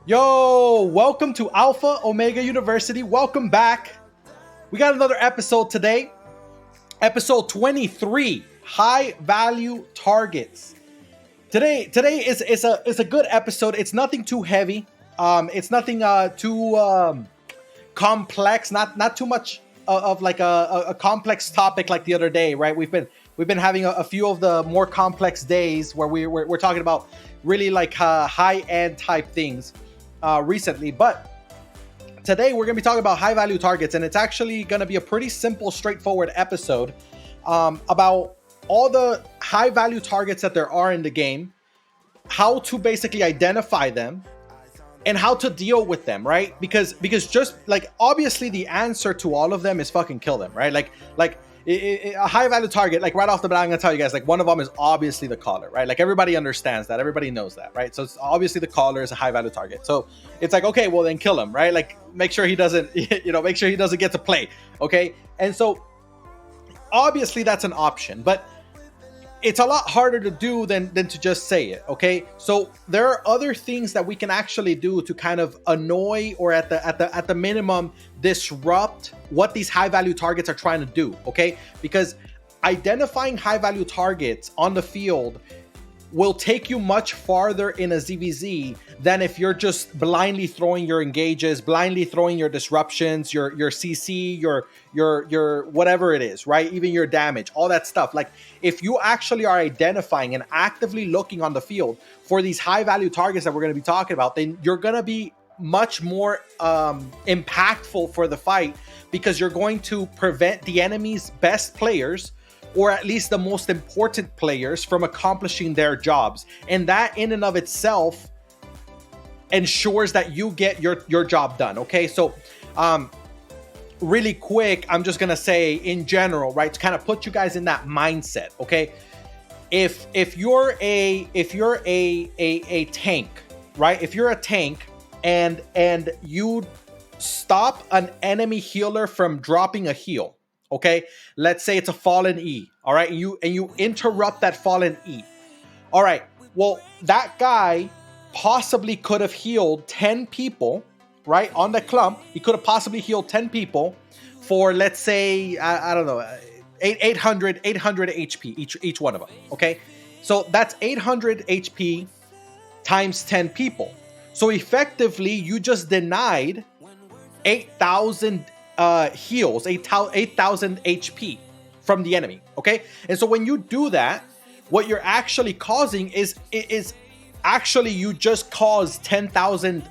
Yo, welcome to Alpha Omega University. Welcome back. We got another episode today. Episode 23, high value targets. Today is a good episode. It's nothing too heavy. It's nothing too complex. Not too much of like a complex topic like the other day, right? We've been having a few of the more complex days where we're talking about really like high end type things recently, but today we're gonna be talking about high value targets, and it's actually gonna be a pretty simple, straightforward episode about all the high value targets that there are in the game, how to basically identify them, and how to deal with them, right? Because just like obviously the answer to all of them is fucking kill them, right? Like a high value target, like right off the bat, I'm gonna tell you guys, like one of them is obviously the caller, right? Like everybody understands that, everybody knows that, right? So it's obviously the caller is a high value target. So it's like, okay, well then kill him, right? Like make sure he doesn't, make sure he doesn't get to play, okay? And so obviously that's an option, but it's a lot harder to do than to just say it, okay? So there are other things that we can actually do to kind of annoy or at the minimum disrupt what these high value targets are trying to do, okay? Because identifying high value targets on the field will take you much farther in a ZvZ than if you're just blindly throwing your engages, blindly throwing your disruptions, your CC, your whatever it is, right? Even your damage, all that stuff. Like if you actually are identifying and actively looking on the field for these high value targets that we're going to be talking about, then you're going to be much more impactful for the fight, because you're going to prevent the enemy's best players, or at least the most important players, from accomplishing their jobs. And that in and of itself ensures that you get your job done, okay? So really quick, I'm just gonna say in general, right, to kind of put you guys in that mindset, okay? If you're a tank, right? If you're a tank and you stop an enemy healer from dropping a heal, okay, let's say it's a fallen E, all right, and you interrupt that fallen E, all right, well that guy possibly could have healed 10 people, right, on the clump. He could have possibly healed 10 people for, let's say, I don't know, 800 HP each one of them, okay? So that's 800 HP times 10 people. So effectively you just denied 8,000 heals, 8,000 HP from the enemy, okay? And so when you do that, what you're actually causing is actually you just caused 10,000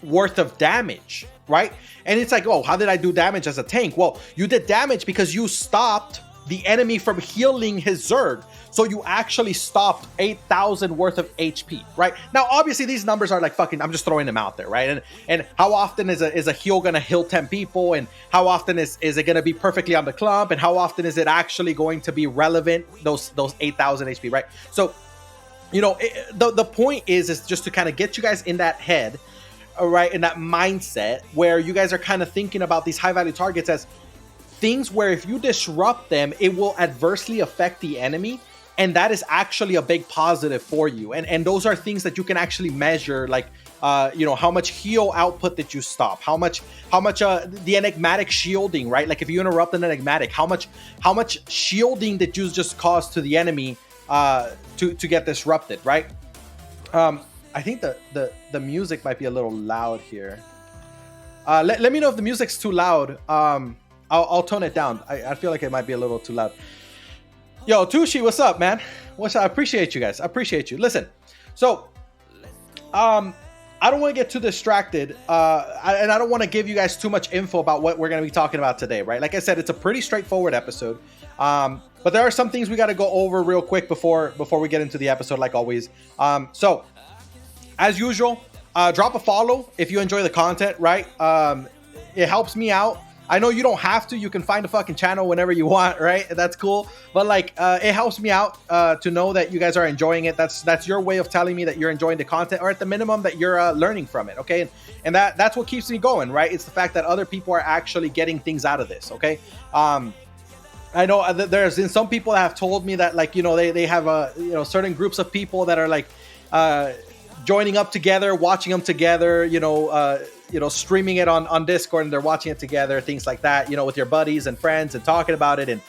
worth of damage, right? And it's like, oh, how did I do damage as a tank? Well, you did damage because you stopped the enemy from healing his zerg. So you actually stopped 8,000 worth of HP, right? Now, obviously these numbers are like fucking, I'm just throwing them out there, right? And how often is a heal gonna heal 10 people? And how often is it gonna be perfectly on the clump? And how often is it actually going to be relevant, those 8,000 HP, right? So, the point is just to kind of get you guys in that head, all right, in that mindset where you guys are kind of thinking about these high value targets as things where if you disrupt them, it will adversely affect the enemy. And that is actually a big positive for you. And those are things that you can actually measure, like, how much heal output did you stop? How much the enigmatic shielding, right? Like if you interrupt an enigmatic, how much shielding did you just cause to the enemy to get disrupted, right? I think the music might be a little loud here. Let me know if the music's too loud. I'll tone it down. I feel like it might be a little too loud. Yo, Tushi, what's up, man? I appreciate you guys. I appreciate you. Listen, so I don't want to get too distracted, and I don't want to give you guys too much info about what we're going to be talking about today, right? Like I said, it's a pretty straightforward episode, but there are some things we got to go over real quick before we get into the episode, like always. So, as usual, drop a follow if you enjoy the content, right? It helps me out. I know you don't have to. You can find a fucking channel whenever you want, right? That's cool. But like, it helps me out to know that you guys are enjoying it. That's your way of telling me that you're enjoying the content, or at the minimum that you're learning from it, okay? And that's what keeps me going, right? It's the fact that other people are actually getting things out of this, okay? I know there's been some people that have told me that, like, they have certain groups of people that are like joining up together, watching them together, streaming it on Discord, and they're watching it together, things like that, with your buddies and friends and talking about it. And,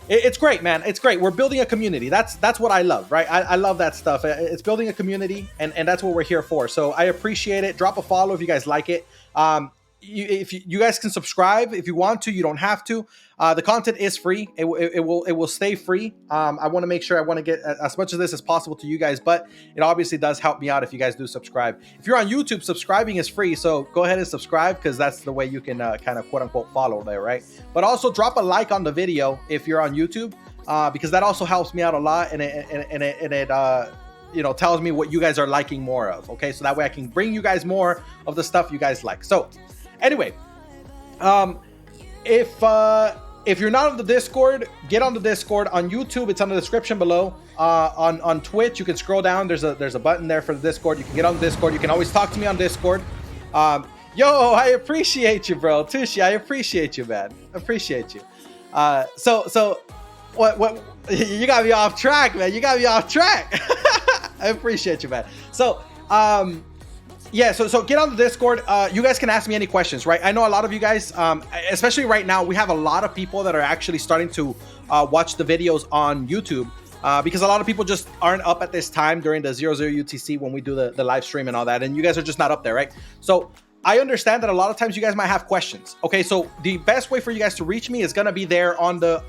it's great, man. It's great. We're building a community. That's what I love, right? I love that stuff. It's building a community, and that's what we're here for. So I appreciate it. Drop a follow if you guys like it. If you guys can subscribe if you want to. You don't have to. The content is free. It will stay free. I want to make sure I want to get as much of this as possible to you guys, but it obviously does help me out if you guys do subscribe. If you're on YouTube, subscribing is free, so go ahead and subscribe, because that's the way you can kind of quote unquote follow there, right? But also drop a like on the video if you're on YouTube, because that also helps me out a lot, and it tells me what you guys are liking more of. Okay, so that way I can bring you guys more of the stuff you guys like. So anyway, if you're not on the Discord, get on the Discord. On YouTube, it's on the description below. On Twitch, you can scroll down. There's a button there for the Discord. You can get on the Discord. You can always talk to me on Discord. Yo, I appreciate you, bro. Tushi, I appreciate you, man. Appreciate you. So what you got me off track, man. You got me off track. I appreciate you, man. So yeah, so get on the Discord. You guys can ask me any questions, right? I know a lot of you guys, especially right now, we have a lot of people that are actually starting to watch the videos on YouTube, because a lot of people just aren't up at this time during the 00 UTC when we do the live stream and all that, and you guys are just not up there, right? So I understand that a lot of times you guys might have questions. Okay, so the best way for you guys to reach me is gonna be there on the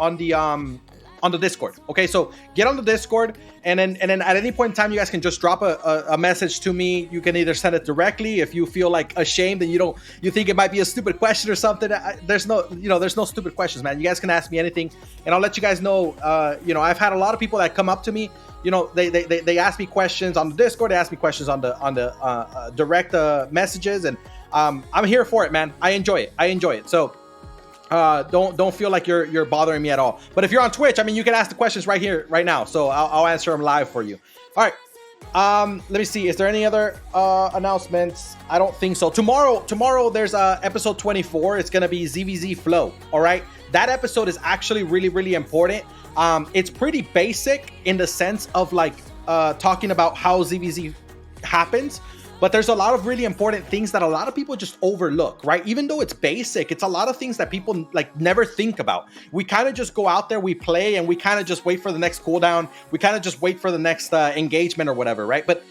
Discord. Okay, so get on the Discord, and then at any point in time, you guys can just drop a message to me. You can either send it directly if you feel like ashamed and you think it might be a stupid question or something. There's no stupid questions, man. You guys can ask me anything, and I'll let you guys know. I've had a lot of people that come up to me. They ask me questions on the Discord. They ask me questions on the direct messages, and I'm here for it, man. I enjoy it. So don't feel like you're bothering me at all. But if you're on Twitch, you can ask the questions right here, right now. So I'll answer them live for you. All right. Let me see. Is there any other announcements? I don't think so. Tomorrow there's episode 24. It's gonna be ZvZ Flow. All right. That episode is actually really, really important. It's pretty basic in the sense of like talking about how ZvZ happens. But there's a lot of really important things that a lot of people just overlook, right? Even though it's basic, it's a lot of things that people like never think about. We kind of just go out there, we play, and we kind of just wait for the next cooldown. We kind of just wait for the next engagement or whatever, right? But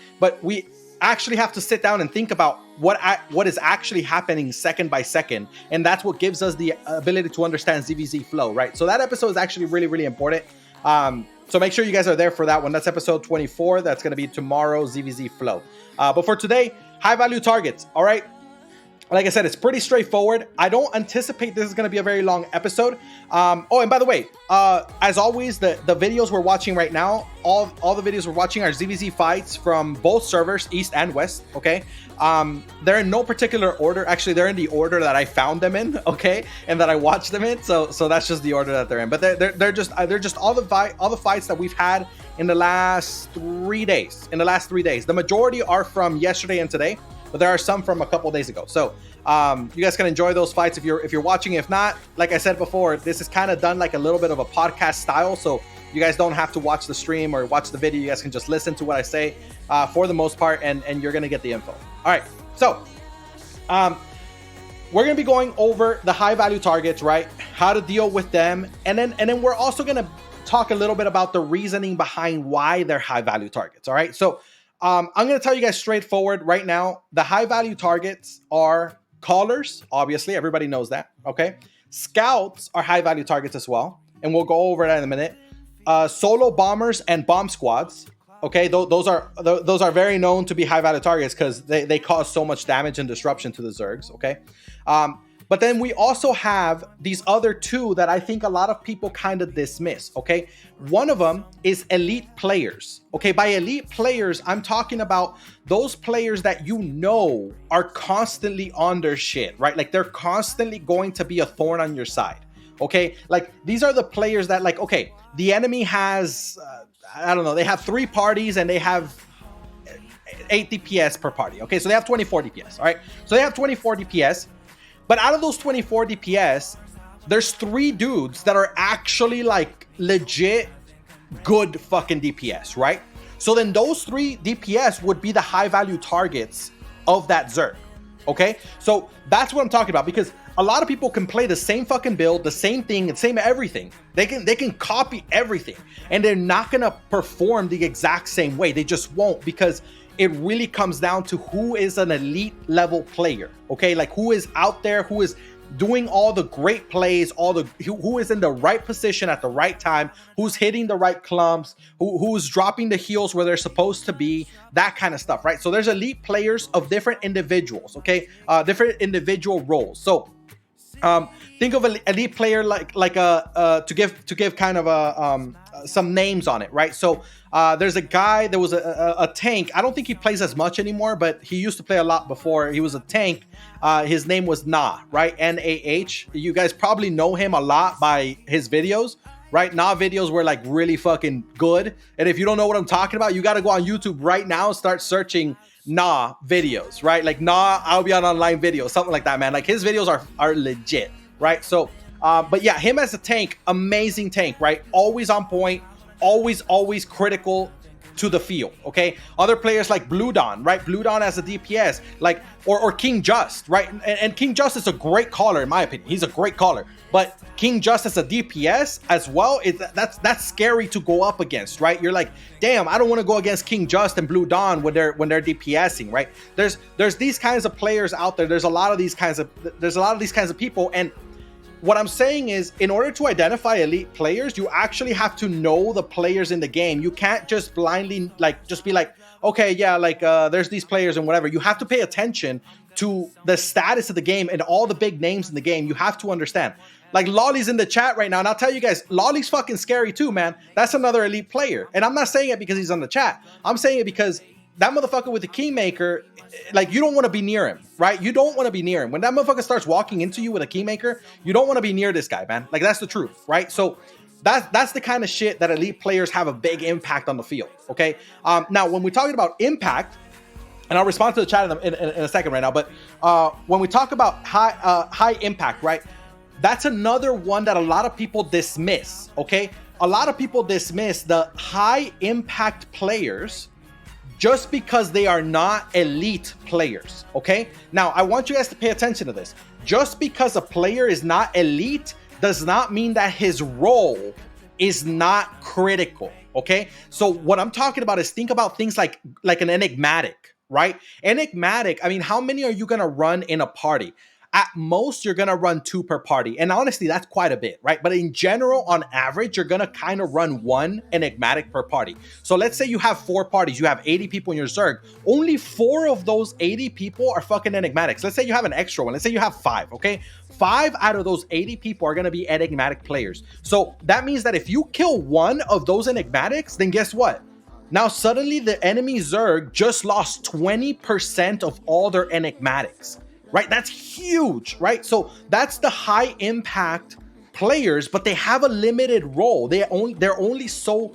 we actually have to sit down and think about what is actually happening second by second, and that's what gives us the ability to understand ZvZ Flow, right? So that episode is actually really, really important. So make sure you guys are there for that one. That's episode 24. That's going to be tomorrow, ZvZ Flow. But for today, high value targets. All right. Like I said, it's pretty straightforward. I don't anticipate this is going to be a very long episode. Oh, and by the way, as always, the videos we're watching right now, all the videos we're watching are ZvZ fights from both servers, East and West. Okay. They're in no particular order. Actually, they're in the order that I found them in. Okay. And that I watched them in. So that's just the order that they're in. But they're just all the fights that we've had in the last 3 days. The majority are from yesterday and today, but there are some from a couple days ago. So you guys can enjoy those fights if you're watching. If not, like I said before, this is kind of done like a little bit of a podcast style. So you guys don't have to watch the stream or watch the video. You guys can just listen to what I say for the most part, and you're going to get the info. All right. So we're going to be going over the high value targets, right? How to deal with them. And then we're also going to talk a little bit about the reasoning behind why they're high value targets. All right. So I'm going to tell you guys straightforward right now. The high value targets are callers. Obviously, everybody knows that. Okay. Scouts are high value targets as well, and we'll go over that in a minute. Solo bombers and bomb squads. Okay. Those are very known to be high value targets because they cause so much damage and disruption to the zergs. Okay. But then we also have these other two that I think a lot of people kind of dismiss, okay? One of them is elite players, okay? By elite players, I'm talking about those players that are constantly on their shit, right? Like they're constantly going to be a thorn on your side, okay? Like these are the players that like, okay, the enemy has, I don't know, they have 3 parties and they have 8 DPS per party, okay? So they have 24 DPS, all right? So they have 24 DPS. But out of those 24 DPS, there's 3 dudes that are actually like legit good fucking DPS, right? So then those 3 DPS would be the high value targets of that zerg. Okay, so that's what I'm talking about, because a lot of people can play the same fucking build, the same thing, and same everything. They can copy everything, and they're not gonna perform the exact same way. They just won't, because it really comes down to who is an elite level player. Okay, like who is out there, who is doing all the great plays, who is in the right position at the right time, who's hitting the right clumps, who's dropping the heals where they're supposed to be, that kind of stuff, right? So there's elite players of different individuals, okay, different individual roles. So think of an elite player to give kind of some names on it, right? So there's a guy, there was a tank. I don't think he plays as much anymore, but he used to play a lot before. He was a tank. His name was Nah, right? Nah. You guys probably know him a lot by his videos, right? Nah videos were like really fucking good. And if you don't know what I'm talking about, you got to go on YouTube right now and start searching Nah videos, right? Like Nah Albion Online videos, something like that, man. Like his videos are legit, right? So but yeah, him as a tank, amazing tank, right? Always on point, always critical to the field. Okay, other players like Blue Dawn, right? Blue Dawn as a DPS, like or King Just, right? And King Just is a great caller in my opinion. He's a great caller, but King Just as a DPS as well, that's scary to go up against, right? You're like, damn, I don't want to go against King Just and Blue Dawn when they're DPSing, right? There's these kinds of players out there. There's a lot of these kinds of people. And what I'm saying is, in order to identify elite players, you actually have to know the players in the game. You can't just blindly just be like, okay, yeah, there's these players and whatever. You have to pay attention to the status of the game and all the big names in the game. You have to understand. Like Lolly's in the chat right now, and I'll tell you guys, Lolly's fucking scary too, man. That's another elite player. And I'm not saying it because he's on the chat. I'm saying it because that motherfucker with the Kingmaker, like, you don't want to be near him, right? You don't want to be near him. When that motherfucker starts walking into you with a Kingmaker, you don't want to be near this guy, man. Like, that's the truth, right? So that's the kind of shit that elite players have a big impact on the field, okay? Now, when we're talking about impact, and I'll respond to the chat in a second right now, but when we talk about high impact, right? That's another one that a lot of people dismiss, okay? A lot of people dismiss the high impact players just because they are not elite players, okay? Now, I want you guys to pay attention to this. Just because a player is not elite does not mean that his role is not critical, okay? So what I'm talking about is, think about things like an enigmatic, right? Enigmatic, I mean, how many are you gonna run in a party? At most, you're gonna run 2 per party. And honestly, that's quite a bit, right? But in general, on average, you're gonna kind of run 1 enigmatic per party. So let's say you have 4 parties, you have 80 people in your Zerg. Only 4 of those 80 people are fucking enigmatics. Let's say you have an extra one. Let's say you have 5, okay? 5 out of those 80 people are gonna be enigmatic players. So that means that if you kill 1 of those enigmatics, then guess what? Now suddenly the enemy Zerg just lost 20% of all their enigmatics. Right? That's huge, right? So that's the high impact players, but they have a limited role. They're only so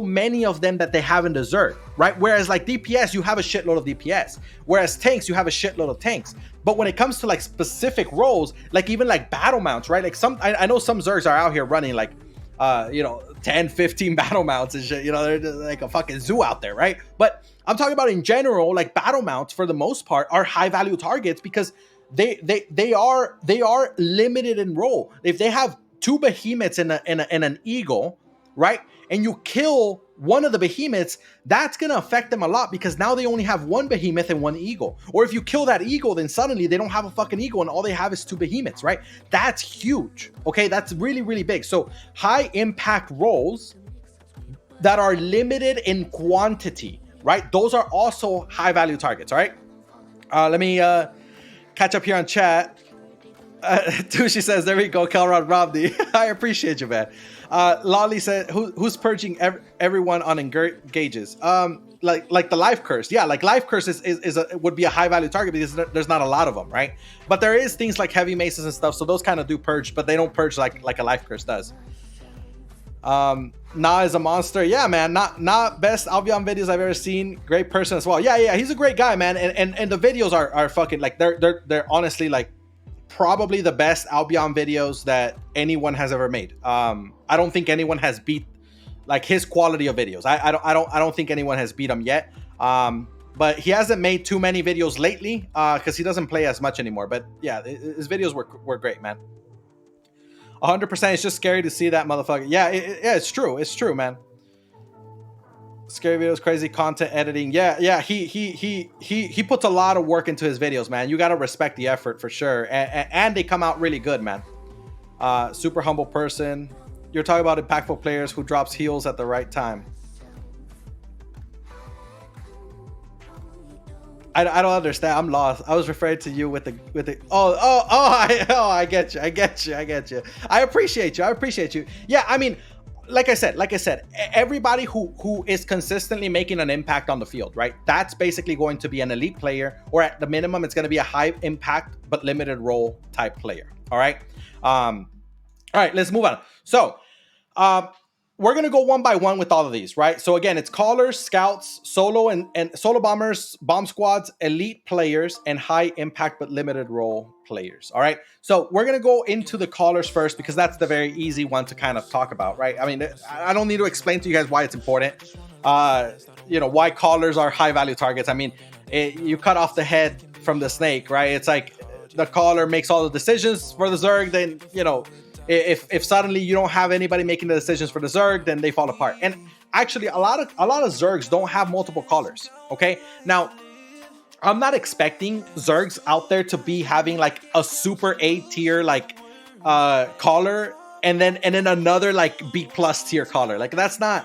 many of them that they have in the Zerg, right? Whereas like DPS, you have a shitload of DPS. Whereas tanks, you have a shitload of tanks. But when it comes to like specific roles, like even like battle mounts, right? Like I know some Zergs are out here running like 10, 15 battle mounts and shit, they're like a fucking zoo out there, right? But I'm talking about in general, like battle mounts for the most part are high value targets because they are limited in role. If they have 2 behemoths and an eagle, right? And you kill one of the behemoths, that's going to affect them a lot because now they only have 1 behemoth and 1 eagle. Or if you kill that eagle, then suddenly they don't have a fucking eagle and all they have is 2 behemoths, right? That's huge. Okay, that's really, really big. So high impact roles that are limited in quantity, right? Those are also high value targets, all right? Let me catch up here on chat. Tushi says, there we go, Kelrod Romney. I appreciate you, man. Lolly said, who's purging everyone on engages? Like the life curse. Yeah, like life curse would be a high value target because there's not a lot of them, right? But there is things like heavy maces and stuff, so those kind of do purge, but they don't purge like a life curse does. Nah is a monster. Yeah, man. Not best Albion videos I've ever seen. Great person as well. Yeah. He's a great guy, man. And the videos are fucking like they're honestly like probably the best Albion videos that anyone has ever made. I don't think anyone has beat like his quality of videos. I don't think anyone has beat him yet. But he hasn't made too many videos lately because he doesn't play as much anymore. But yeah, his videos were great, man. 100%. It's just scary to see that motherfucker. Yeah, yeah, it's true. It's true, man. Scary videos, crazy content editing. Yeah. He puts a lot of work into his videos, man. You gotta respect the effort for sure. And they come out really good, man. Super humble person. You're talking about impactful players who drops heals at the right time. I don't understand. I'm lost. I was referring to you with the I get you. I appreciate you. Yeah, I mean, like I said, everybody who is consistently making an impact on the field, right? That's basically going to be an elite player, or at the minimum, it's going to be a high impact but limited role type player. All right. All right, let's move on. So, we're going to go one by one with all of these, right? So again, it's callers, scouts, solo and solo bombers, bomb squads, elite players, and high impact but limited role players. All right. So we're going to go into the callers first because that's the very easy one to kind of talk about, right? I mean, I don't need to explain to you guys why it's important. Why callers are high value targets. I mean, you cut off the head from the snake, right? It's like the caller makes all the decisions for the zerg, then, if suddenly you don't have anybody making the decisions for the zerg, then they fall apart. And actually, a lot of zergs don't have multiple callers. Okay, now I'm not expecting zergs out there to be having like a super A tier like caller and then another like B plus tier caller. Like that's not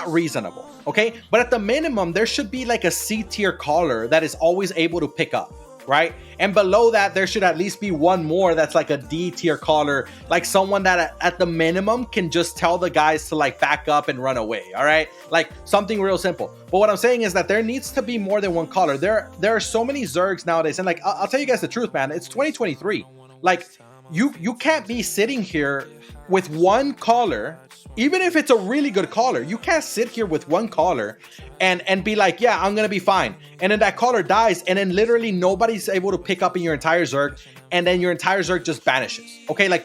reasonable. Okay, but at the minimum, there should be like a C tier caller that is always able to pick up. Right, and below that there should at least be one more that's like a D tier caller, like someone that at the minimum can just tell the guys to like back up and run away. All right, like something real simple. But what I'm saying is that there needs to be more than one caller. There are so many zergs nowadays, and like I'll tell you guys the truth, man. It's 2023. Like you can't be sitting here with one caller. Even if it's a really good caller, you can't sit here with one caller and be like, yeah, I'm going to be fine. And then that caller dies, and then literally nobody's able to pick up in your entire zerg, and then your entire zerg just vanishes. Okay, like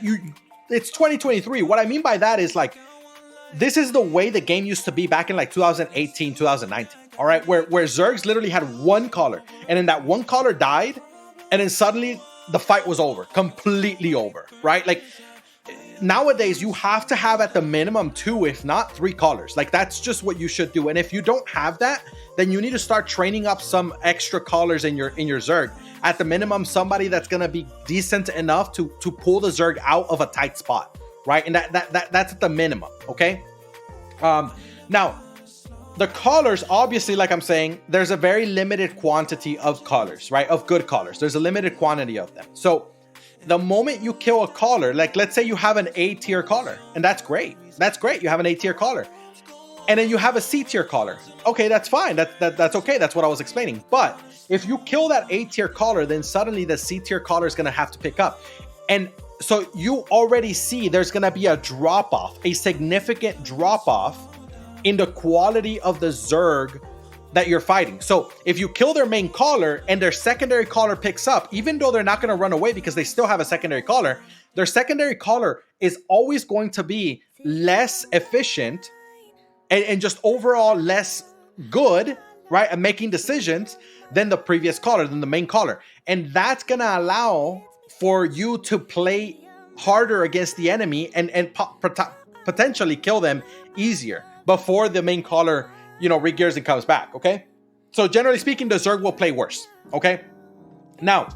it's 2023. What I mean by that is like, this is the way the game used to be back in like 2018, 2019. All right, where zergs literally had one caller, and then that one caller died, and then suddenly the fight was over, completely over, right? Like, nowadays you have to have at the minimum 2, if not 3 callers. Like that's just what you should do. And if you don't have that, then you need to start training up some extra callers in your zerg. At the minimum, somebody that's going to be decent enough to pull the zerg out of a tight spot, right? And that's at the minimum. Okay. Now the callers, obviously, like I'm saying, there's a very limited quantity of callers, right? Of good callers. There's a limited quantity of them. So the moment you kill a caller, like let's say you have an A tier caller, and that's great. That's great. You have an A tier caller, and then you have a C tier caller. Okay, that's fine. That's okay. That's what I was explaining. But if you kill that A tier caller, then suddenly the C tier caller is going to have to pick up. And so you already see there's going to be a drop off, a significant drop off in the quality of the zerg that you're fighting. So if you kill their main caller and their secondary caller picks up, even though they're not going to run away because they still have a secondary caller, their secondary caller is always going to be less efficient and just overall less good, right, at making decisions than the previous caller, than the main caller. And that's going to allow for you to play harder against the enemy and potentially kill them easier before the main caller regears and comes back. Okay, so generally speaking, the zerg will play worse. Okay, now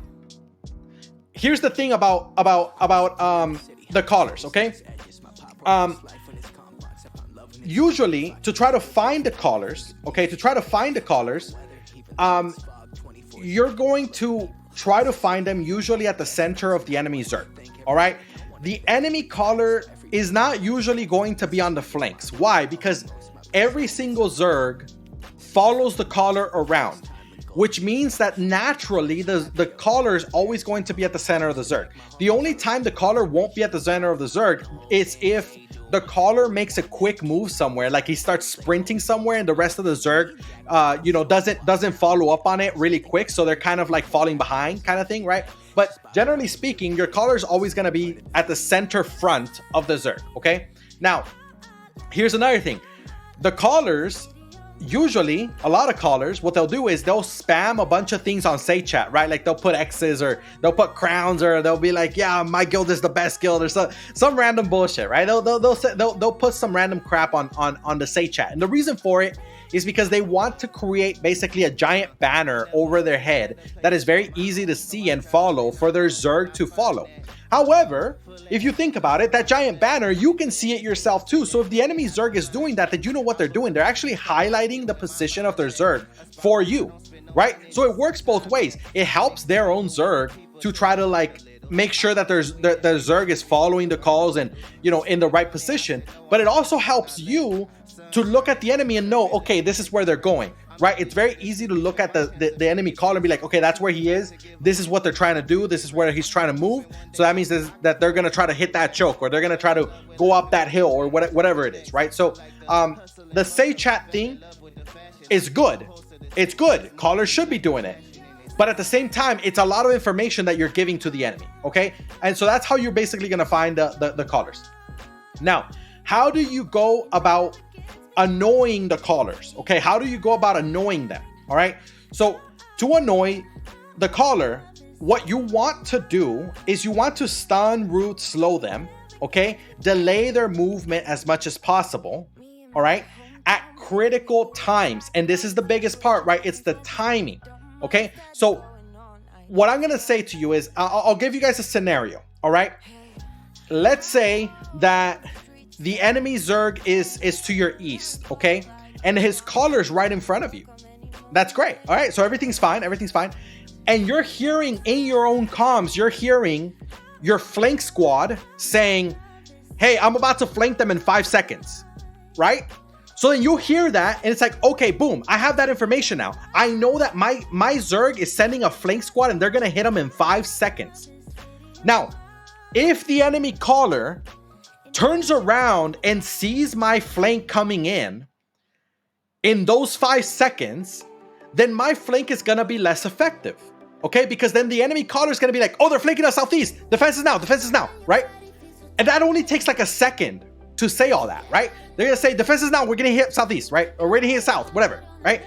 here's the thing about the callers. Okay, usually to try to find the callers, you're going to try to find them usually at the center of the enemy zerg. All right, the enemy caller is not usually going to be on the flanks. Why? Because every single zerg follows the caller around, which means that naturally the caller is always going to be at the center of the zerg. The only time the caller won't be at the center of the zerg is if the caller makes a quick move somewhere, like he starts sprinting somewhere and the rest of the zerg doesn't follow up on it really quick, so they're kind of like falling behind kind of thing, right? But generally speaking, your caller is always going to be at the center front of the zerg. Okay, now Here's another thing. The callers, usually a lot of callers, what they'll do is they'll spam a bunch of things on say chat, right? Like they'll put X's, or they'll put crowns, or they'll be like, yeah, my guild is the best guild, or some random bullshit, right? They'll put some random crap on the say chat. And the reason for it is because they want to create basically a giant banner over their head that is very easy to see and follow for their zerg to follow. However, if you think about it, that giant banner, you can see it yourself too. So if the enemy zerg is doing that, then you know what they're doing. They're actually highlighting the position of their zerg for you, right? So it works both ways. It helps their own zerg to try to like make sure that their zerg is following the calls and, you know, in the right position. But it also helps you to look at the enemy and know, okay, this is where they're going. Right? It's very easy to look at the enemy caller and be like, okay, that's where he is. This is what they're trying to do. This is where he's trying to move. So that means that they're going to try to hit that choke, or they're going to try to go up that hill, or whatever it is, right? So the say chat thing is good. It's good. Callers should be doing it. But at the same time, it's a lot of information that you're giving to the enemy, okay? And so that's how you're basically going to find the callers. Now, how do you go about annoying the callers? Okay, how do you go about annoying them? All right, so to annoy the caller, what you want to do is you want to stun, root, slow them, okay, delay their movement as much as possible, all right, at critical times. And this is the biggest part, right? It's the timing. Okay, so what I'm gonna say to you is I'll give you guys a scenario. All right, let's say that the enemy zerg is to your east, okay? And his caller's right in front of you. That's great. All right, so everything's fine. And you're hearing in your own comms, you're hearing your flank squad saying, hey, I'm about to flank them in 5 seconds, right? So then you hear that and it's like, okay, boom, I have that information now. I know that my zerg is sending a flank squad and they're gonna hit them in 5 seconds. Now, if the enemy caller turns around and sees my flank coming in those 5 seconds, then my flank is gonna be less effective, okay? Because then the enemy caller is gonna be like, oh, they're flanking us southeast. Defense is now, right? And that only takes like a second to say all that, right? They're gonna say defense is now, we're gonna hit southeast, right? Or we're gonna hit south, whatever, right?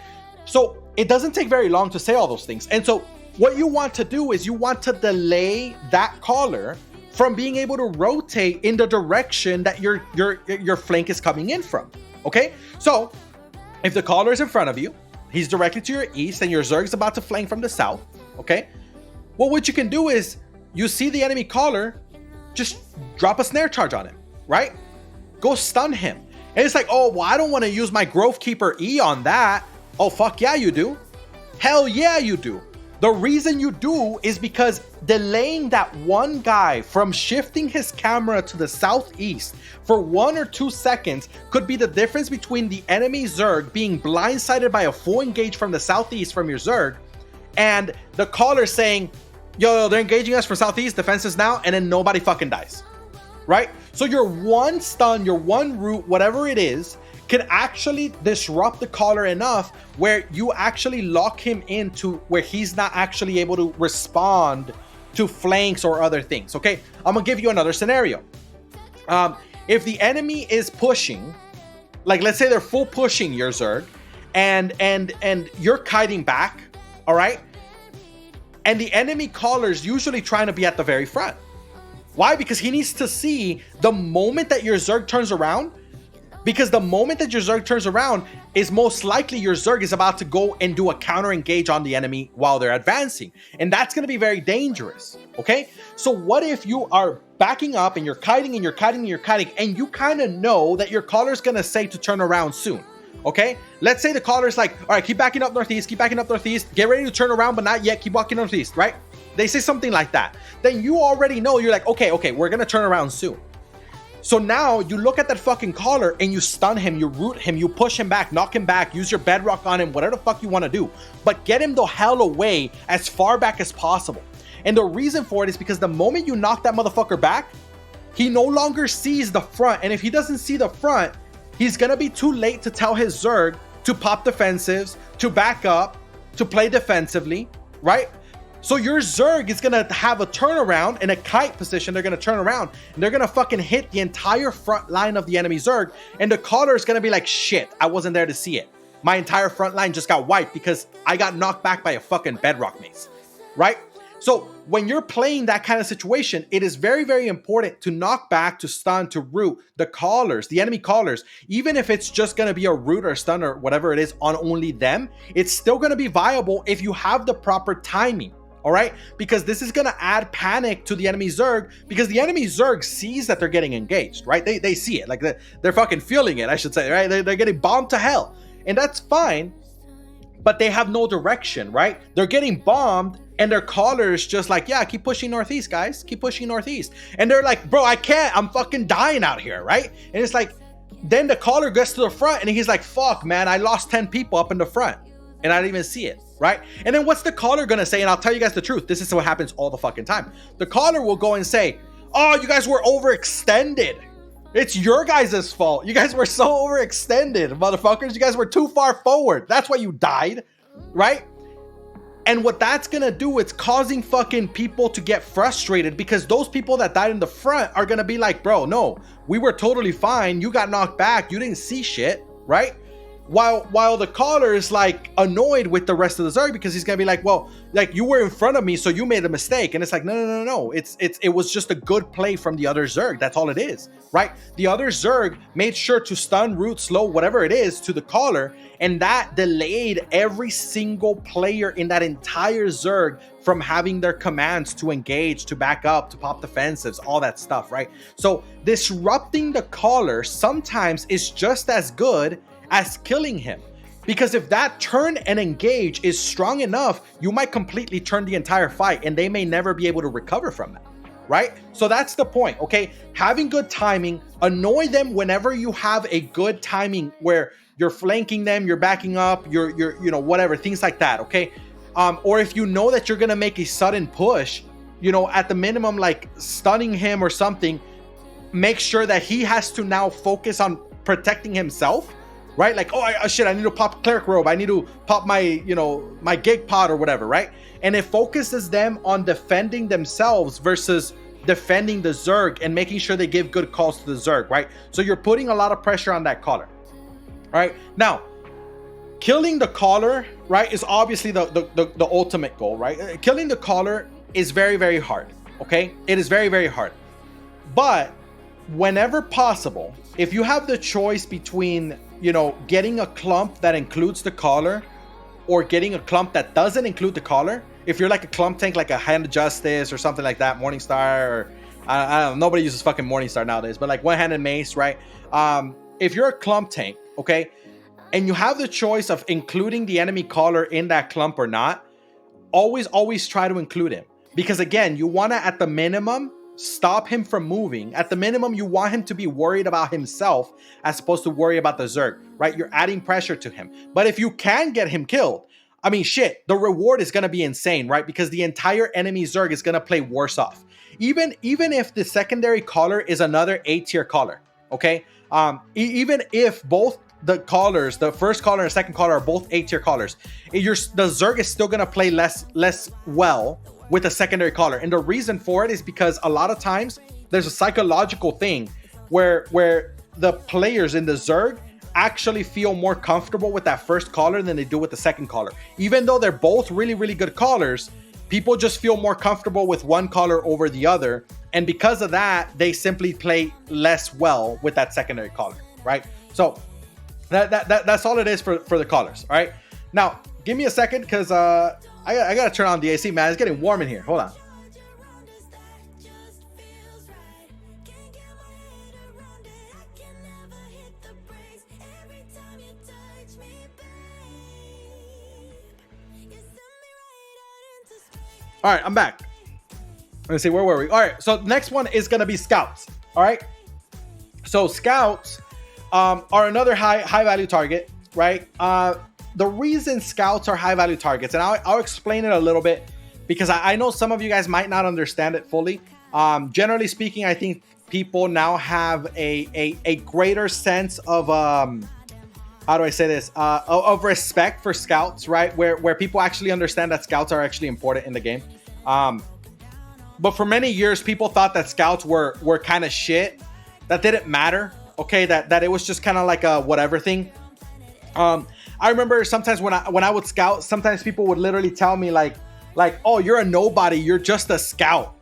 So it doesn't take very long to say all those things. And so what you want to do is you want to delay that caller from being able to rotate in the direction that your flank is coming in from, okay? So if the caller is in front of you, he's directly to your east, and your zerg's about to flank from the south, okay? Well, what you can do is you see the enemy caller, just drop a snare charge on him, right? Go stun him. And it's like, oh, well, I don't want to use my Growth Keeper E on that. Oh, fuck yeah, you do. Hell yeah, you do. The reason you do is because delaying that one guy from shifting his camera to the southeast for 1 or 2 seconds could be the difference between the enemy zerg being blindsided by a full engage from the southeast from your zerg and the caller saying, yo, they're engaging us from southeast, defenses now, and then nobody fucking dies, right? So your one stun, your one root, whatever it is, can actually disrupt the caller enough where you actually lock him into where he's not actually able to respond to flanks or other things, okay? I'm gonna give you another scenario. If the enemy is pushing, like let's say they're full pushing your zerg and you're kiting back, all right? And the enemy caller's usually trying to be at the very front. Why? Because he needs to see the moment that your zerg turns around. Because the moment that your zerg turns around is most likely your zerg is about to go and do a counter engage on the enemy while they're advancing. And that's going to be very dangerous, okay? So what if you are backing up and you're kiting and you're kiting and you're kiting and you kind of know that your caller's going to say to turn around soon, okay? Let's say the caller's like, all right, keep backing up northeast, get ready to turn around, but not yet, keep walking northeast, right? They say something like that. Then you already know, you're like, okay, we're going to turn around soon. So now you look at that fucking caller and you stun him, you root him, you push him back, knock him back, use your bedrock on him, whatever the fuck you want to do. But get him the hell away as far back as possible. And the reason for it is because the moment you knock that motherfucker back, he no longer sees the front. And if he doesn't see the front, he's going to be too late to tell his zerg to pop defensives, to back up, to play defensively, right? So your Zerg is gonna have a turnaround in a kite position. They're gonna turn around and they're gonna fucking hit the entire front line of the enemy Zerg. And the caller is gonna be like, shit, I wasn't there to see it. My entire front line just got wiped because I got knocked back by a fucking bedrock mace, right? So when you're playing that kind of situation, it is very, very important to knock back, to stun, to root the callers, the enemy callers. Even if it's just going to be a root or stun or whatever it is on only them, it's still going to be viable if you have the proper timing. All right, because this is going to add panic to the enemy Zerg, because the enemy Zerg sees that they're getting engaged, right? They see it, like they're fucking feeling it, I should say, right? They're getting bombed to hell, and that's fine, but they have no direction, right? They're getting bombed, and their callers just like, yeah, keep pushing northeast, guys, keep pushing northeast. And they're like, bro, I can't, I'm fucking dying out here, right? And it's like, then the caller gets to the front, and he's like, fuck, man, I lost 10 people up in the front, and I didn't even see it. Right? And then what's the caller gonna say? And I'll tell you guys the truth. This is what happens all the fucking time. The caller will go and say, oh, you guys were overextended. It's your guys' fault. You guys were so overextended, motherfuckers. You guys were too far forward. That's why you died, right? And what that's gonna do, it's causing fucking people to get frustrated, because those people that died in the front are gonna be like, bro, no, we were totally fine. You got knocked back. You didn't see shit, right? While the caller is like annoyed with the rest of the Zerg, because he's gonna be like, well, like, you were in front of me, so you made a mistake. And it's like, no. It was just a good play from the other Zerg. That's all it is, right? The other Zerg made sure to stun, root, slow, whatever it is, to the caller, and that delayed every single player in that entire Zerg from having their commands to engage, to back up, to pop defensives, all that stuff, right? So disrupting the caller sometimes is just as good as killing him, because if that turn and engage is strong enough, you might completely turn the entire fight, and they may never be able to recover from that, right? So that's the point, okay? Having good timing, annoy them whenever you have a good timing where you're flanking them, you're backing up, you're you know, whatever, things like that, okay? Or if you know that you're gonna make a sudden push, you know, at the minimum, like stunning him or something, make sure that he has to now focus on protecting himself, right? Like, oh, shit, I need to pop cleric robe, I need to pop my, you know, my gig pod or whatever, right? And it focuses them on defending themselves versus defending the Zerg and making sure they give good calls to the Zerg, right? So you're putting a lot of pressure on that caller. All right, now killing the caller, right, is obviously the ultimate goal, right? Killing the caller is very, very hard, okay? It is very, very hard. But whenever possible, if you have the choice between, you know, getting a clump that includes the caller or getting a clump that doesn't include the caller, if you're like a clump tank, like a Hand of Justice or something like that, Morningstar, or I don't know, nobody uses fucking Morningstar nowadays, but like One-Handed Mace, right? If you're a clump tank, okay, and you have the choice of including the enemy caller in that clump or not, always try to include him, because again, you want to, at the minimum, stop him from moving. At the minimum, you want him to be worried about himself as opposed to worry about the Zerg, right? You're adding pressure to him. But if you can get him killed, I mean, shit, the reward is going to be insane, right? Because the entire enemy Zerg is going to play worse off. Even if the secondary caller is another A-tier caller, okay? Even if both the callers, the first caller and second caller, are both A-tier callers, the Zerg is still going to play less well with a secondary caller. And the reason for it is because a lot of times there's a psychological thing where the players in the Zerg actually feel more comfortable with that first caller than they do with the second caller. Even though they're both really, really good callers, people just feel more comfortable with one caller over the other. And because of that, they simply play less well with that secondary caller, right? So that's all it is for the callers, all right? Now, give me a second, because I gotta turn on the AC, man. It's getting warm in here. Hold on. All right, I'm back. Let's see, where were we? All right, so the next one is gonna be scouts. All right, so scouts are another high value target, right? The reason scouts are high value targets, and I'll explain it a little bit, because I know some of you guys might not understand it fully. Generally speaking, I think people now have a greater sense of how do I say this? Of respect for scouts, right? Where people actually understand that scouts are actually important in the game. But for many years, people thought that scouts were kind of shit, that didn't matter. Okay, that it was just kind of like a whatever thing. I remember sometimes when I would scout, sometimes people would literally tell me like, oh, you're a nobody, you're just a scout.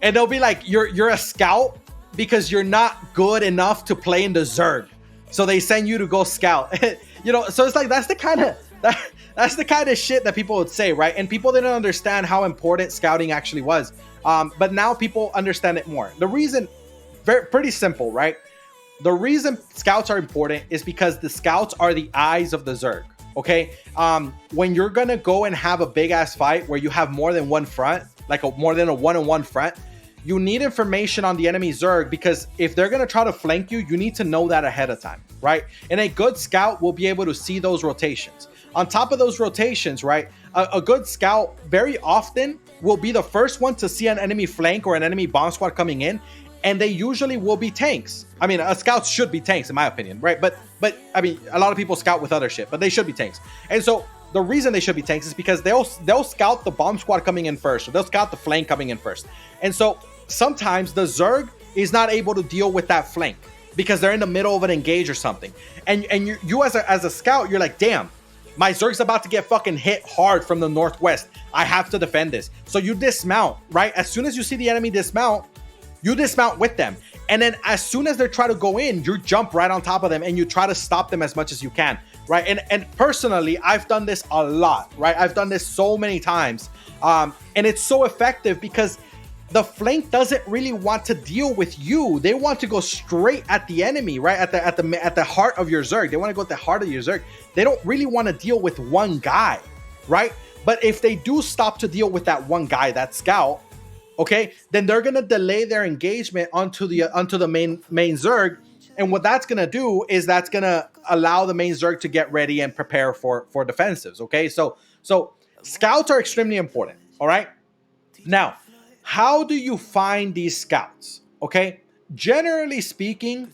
And they'll be like, you're a scout because you're not good enough to play in the zerg. So they send you to go scout. You know, so it's like that's the kind of shit that people would say, right? And people didn't understand how important scouting actually was. But now people understand it more. The reason, pretty simple, right? The reason scouts are important is because the scouts are the eyes of the zerg. Okay, when you're gonna go and have a big ass fight where you have more than one front, like more than a one-on-one front, you need information on the enemy zerg, because if they're gonna try to flank you, you need to know that ahead of time, right? And a good scout will be able to see those rotations. On top of those rotations, right, a good scout very often will be the first one to see an enemy flank or an enemy bomb squad coming in, and they usually will be tanks. I mean, scouts should be tanks in my opinion, right? But I mean, a lot of people scout with other shit, but they should be tanks. And so the reason they should be tanks is because they'll scout the bomb squad coming in first, or they'll scout the flank coming in first. And so sometimes the zerg is not able to deal with that flank because they're in the middle of an engage or something. And you as a scout, you're like, damn, my zerg's about to get fucking hit hard from the northwest. I have to defend this. So you dismount, right? As soon as you see the enemy dismount, you dismount with them. And then as soon as they try to go in, you jump right on top of them and you try to stop them as much as you can, right? And personally, I've done this a lot, right? I've done this so many times. And it's so effective because the flank doesn't really want to deal with you. They want to go straight at the enemy, right? At the heart of your zerg. They want to go at the heart of your zerg. They don't really want to deal with one guy, right? But if they do stop to deal with that one guy, that scout, okay, then they're gonna delay their engagement onto the main zerg, and what that's gonna do is that's gonna allow the main zerg to get ready and prepare for defensives. Okay, so scouts are extremely important. All right, now how do you find these scouts? Okay, generally speaking,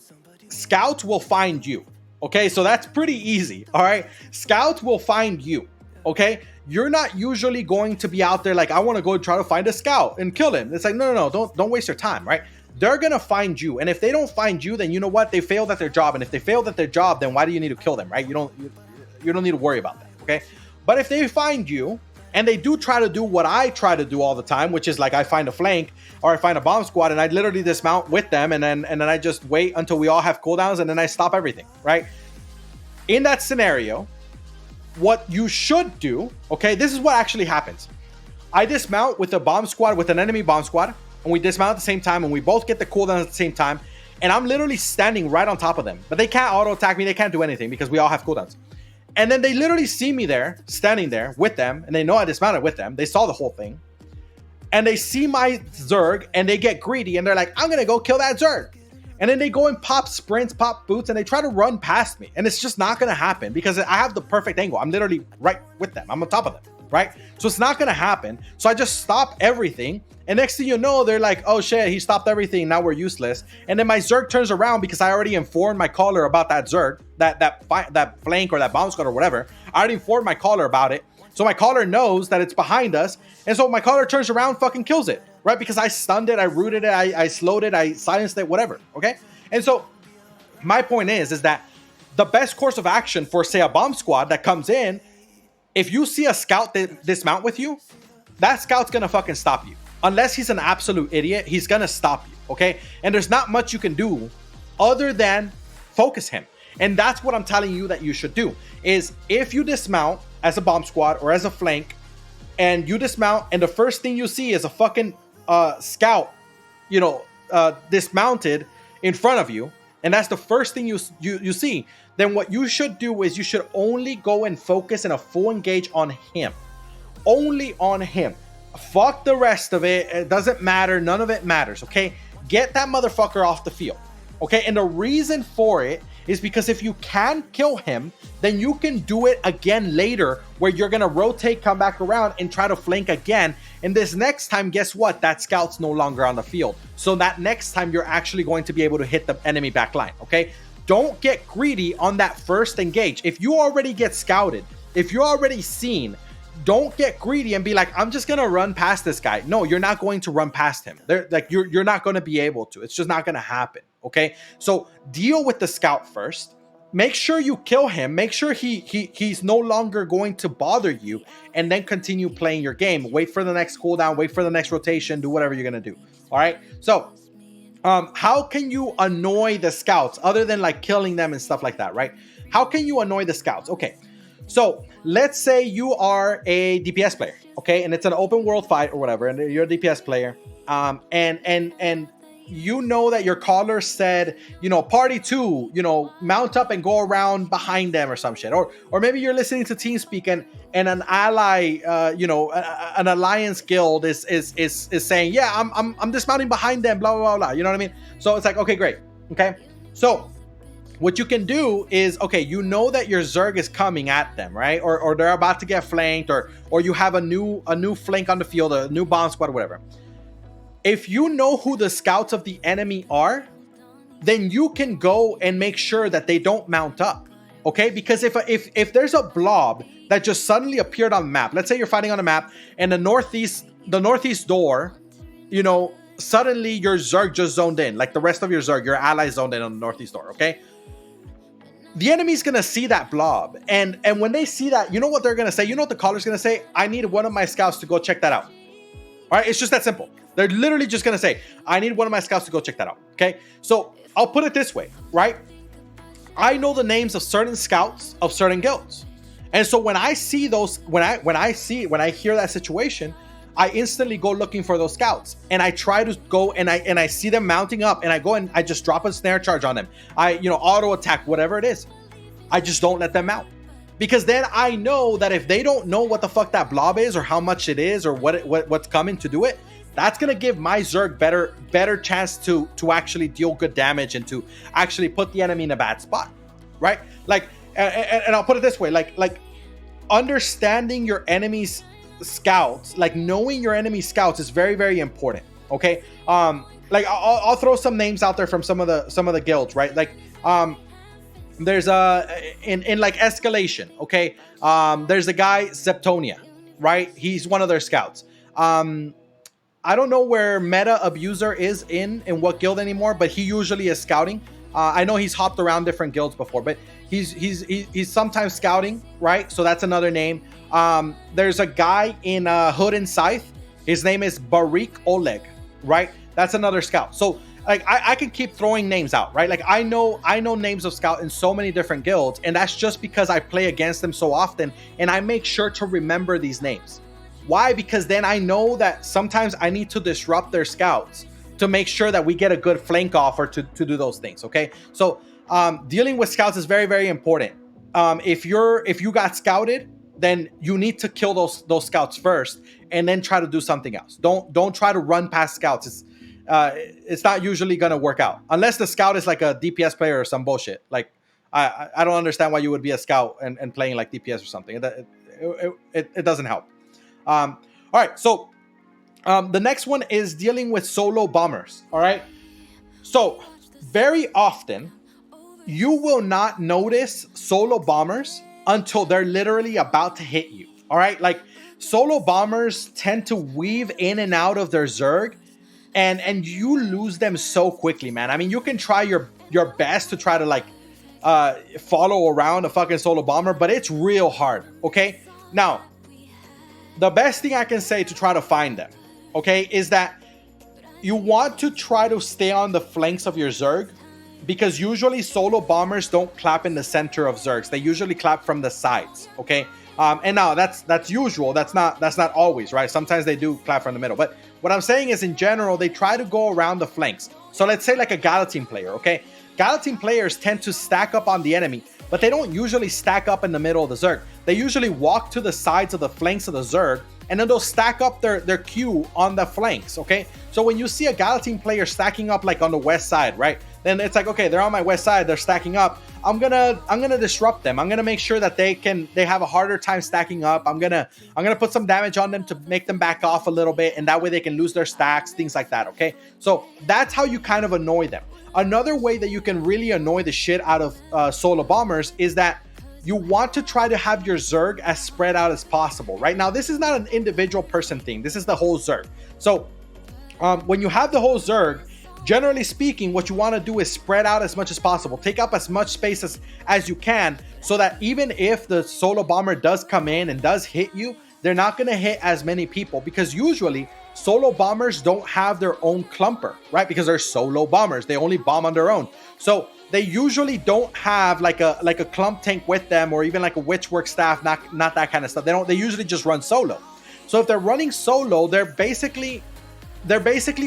scouts will find you. Okay, so that's pretty easy. All right, scouts will find you. Okay, you're not usually going to be out there like, I want to go try to find a scout and kill him. It's like, no, don't waste your time, right? They're gonna find you, and if they don't find you, then you know what? They failed at their job, and if they failed at their job, then why do you need to kill them, right? You don't need to worry about that, okay? But if they find you, and they do try to do what I try to do all the time, which is like I find a flank or I find a bomb squad, and I literally dismount with them, and then I just wait until we all have cooldowns, and then I stop everything, right? In that scenario, what you should do, okay, this is what actually happens. I dismount with a bomb squad, with an enemy bomb squad, and we dismount at the same time, and we both get the cooldown at the same time, and I'm literally standing right on top of them. But they can't auto attack me, they can't do anything because we all have cooldowns. And then they literally see me there, standing there with them, and they know I dismounted with them. They saw the whole thing. And they see my zerg, and they get greedy, and they're like, I'm gonna go kill that zerg. And then they go and pop sprints, pop boots, and they try to run past me. And it's just not going to happen because I have the perfect angle. I'm literally right with them. I'm on top of them, right? So it's not going to happen. So I just stop everything. And next thing you know, they're like, oh shit, he stopped everything. Now we're useless. And then my zerg turns around because I already informed my caller about that zerg, that flank or that bomb squad or whatever. I already informed my caller about it. So my caller knows that it's behind us. And so my caller turns around, fucking kills it, right? Because I stunned it, I rooted it, I slowed it, I silenced it, whatever, okay? And so my point is that the best course of action for, say, a bomb squad that comes in, if you see a scout dismount with you, that scout's gonna fucking stop you. Unless he's an absolute idiot, he's gonna stop you, okay? And there's not much you can do other than focus him. And that's what I'm telling you that you should do, is if you dismount as a bomb squad or as a flank, and you dismount, and the first thing you see is a fucking scout, dismounted in front of you, and that's the first thing you see, then what you should do is you should only go and focus in a full engage on him. Only on him. Fuck the rest of it. It doesn't matter. None of it matters, okay? Get that motherfucker off the field, okay? And the reason for it is because if you can kill him, then you can do it again later where you're going to rotate, come back around, and try to flank again. And this next time, guess what? That scout's no longer on the field. So that next time, you're actually going to be able to hit the enemy back line, okay? Don't get greedy on that first engage. If you already get scouted, if you're already seen, don't get greedy and be like, I'm just gonna run past this guy. No, you're not going to run past him. You're not going to be able to. It's just not going to happen. Okay, so deal with the scout first. Make sure you kill him. Make sure he's no longer going to bother you, and then continue playing your game. Wait for the next cooldown. Wait for the next rotation. Do whatever you're gonna do. All right. So, how can you annoy the scouts other than like killing them and stuff like that? Right? How can you annoy the scouts? Okay. So let's say you are a DPS player, okay, and it's an open world fight or whatever, and you're a DPS player, and you know that your caller said, you know, party 2, you know, mount up and go around behind them or some shit, or maybe you're listening to TeamSpeak and an ally, you know, an alliance guild is saying, yeah, I'm dismounting behind them, blah blah blah blah. You know what I mean? So it's like, okay, great, okay, so. What you can do is, okay, you know that your Zerg is coming at them, right? Or they're about to get flanked, or you have a new flank on the field, a new bomb squad, whatever. If you know who the scouts of the enemy are, then you can go and make sure that they don't mount up, okay? Because if there's a blob that just suddenly appeared on the map, let's say you're fighting on a map and the northeast door, you know, suddenly your Zerg just zoned in, like the rest of your Zerg, your allies zoned in on the northeast door, okay? The enemy's gonna see that blob, and when they see that, you know what they're gonna say? You know what the caller's gonna say? I need one of my scouts to go check that out. All right, it's just that simple. They're literally just gonna say, I need one of my scouts to go check that out. Okay, so I'll put it this way, right? I know the names of certain scouts of certain guilds, and so when I see those, when I hear that situation, I instantly go looking for those scouts, and I try to go and I see them mounting up, and I go and I just drop a snare charge on them. You know, auto attack, whatever it is. I just don't let them out, because then I know that if they don't know what the fuck that blob is, or how much it is, or what's coming to do it, that's gonna give my Zerg better chance to actually deal good damage and to actually put the enemy in a bad spot, right? Like, and I'll put it this way, like understanding your enemy's scouts, like knowing your enemy scouts is very, very important. Okay, like I'll throw some names out there from some of the guilds, right? Like there's in like Escalation, okay, there's a guy Zeptonia, right? He's one of their scouts. I don't know where Meta Abuser is in what guild anymore, but he usually is scouting. I know he's hopped around different guilds before, but he's sometimes scouting, right? So that's another name. There's a guy in Hood and Scythe. His name is Barik Oleg, right? That's another scout. So like I can keep throwing names out, right? Like I know names of scout in so many different guilds, and that's just because I play against them so often, and I make sure to remember these names. Why? Because then I know that sometimes I need to disrupt their scouts to make sure that we get a good flank off, or to do those things. Okay, so dealing with scouts is very, very important. If you got scouted, then you need to kill those scouts first, and then try to do something else. Don't try to run past scouts. It's not usually gonna work out unless the scout is like a DPS player or some bullshit. Like I don't understand why you would be a scout and playing like DPS or something. It doesn't help. All right, so the next one is dealing with solo bombers. All right, so very often you will not notice solo bombers until they're literally about to hit you. All right, like solo bombers tend to weave in and out of their Zerg, and you lose them so quickly, man. I mean, you can try your best to try to like follow around a fucking solo bomber, but it's real hard. Okay, now the best thing I can say to try to find them, okay, is that you want to try to stay on the flanks of your Zerg, because usually solo bombers don't clap in the center of Zergs. They usually clap from the sides, okay? And now that's usual. That's not always, right? Sometimes they do clap from the middle. But what I'm saying is, in general, they try to go around the flanks. So let's say like a Galatine player, okay? Galatine players tend to stack up on the enemy, but they don't usually stack up in the middle of the Zerg. They usually walk to the sides of the flanks of the Zerg, and then they'll stack up their queue on the flanks, okay? So when you see a Galatine player stacking up like on the west side, right? Then it's like, okay, they're on my west side, they're stacking up. I'm gonna disrupt them. I'm gonna make sure that they have a harder time stacking up. I'm gonna put some damage on them to make them back off a little bit, and that way they can lose their stacks, things like that, okay? So that's how you kind of annoy them. Another way that you can really annoy the shit out of solo bombers is that you want to try to have your zerg as spread out as possible. Right now, this is not an individual person thing. This is the whole zerg. So when you have the whole zerg, generally speaking, what you want to do is spread out as much as possible. Take up as much space as you can, so that even if the solo bomber does come in and does hit you, they're not going to hit as many people, because usually solo bombers don't have their own clumper, right? Because they're solo bombers. They only bomb on their own. So they usually don't have like a clump tank with them, or even like a witchwork staff, not that kind of stuff. They usually just run solo. So if they're running solo, they're basically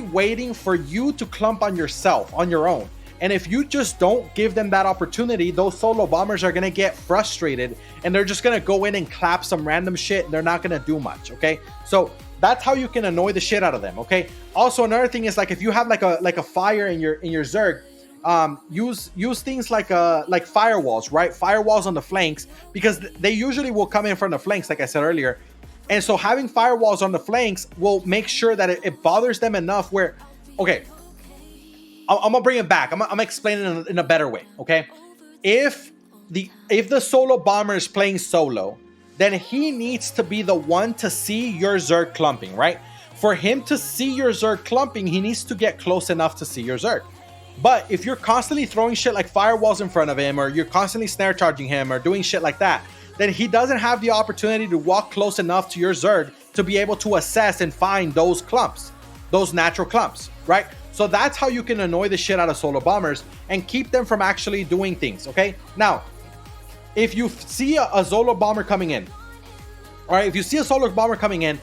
waiting for you to clump on yourself, on your own. And if you just don't give them that opportunity, those solo bombers are going to get frustrated, and they're just going to go in and clap some random shit, and they're not going to do much, okay? So that's how you can annoy the shit out of them, okay? Also, another thing is, like, if you have like a fire in your zerg, use things like firewalls, right? Firewalls on the flanks, because they usually will come in from the flanks, like I said earlier. And so having firewalls on the flanks will make sure that it bothers them enough where, okay, I'm gonna bring it back. I'm gonna explain it in a better way, okay? If the solo bomber is playing solo, then he needs to be the one to see your zerg clumping, right? For him to see your zerg clumping, he needs to get close enough to see your zerg. But if you're constantly throwing shit like firewalls in front of him, or you're constantly snare charging him, or doing shit like that, then he doesn't have the opportunity to walk close enough to your zerg to be able to assess and find those clumps, those natural clumps, right? So that's how you can annoy the shit out of solo bombers and keep them from actually doing things, okay? Now, if you see a solo bomber coming in, all right, if you see a solo bomber coming in,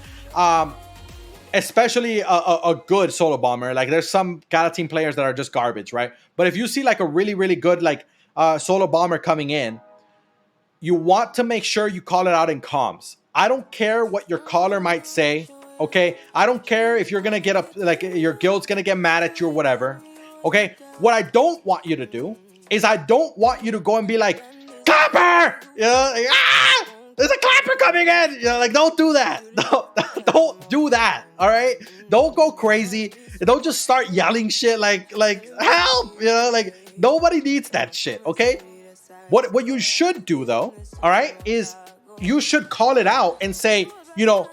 especially a good solo bomber, like there's some Galatine players that are just garbage, right? But if you see like a really, really good like solo bomber coming in, you want to make sure you call it out in comms. I don't care what your caller might say, okay? I don't care if you're gonna get up, like your guild's gonna get mad at you or whatever, okay? What I don't want you to do is I don't want you to go and be like, clapper! You know, like, ah! There's a clapper coming in! You know, like, don't do that. Don't do that, all right? Don't go crazy. Don't just start yelling shit like help! You know, like, nobody needs that shit, okay? What you should do though, all right, is you should call it out and say, you know,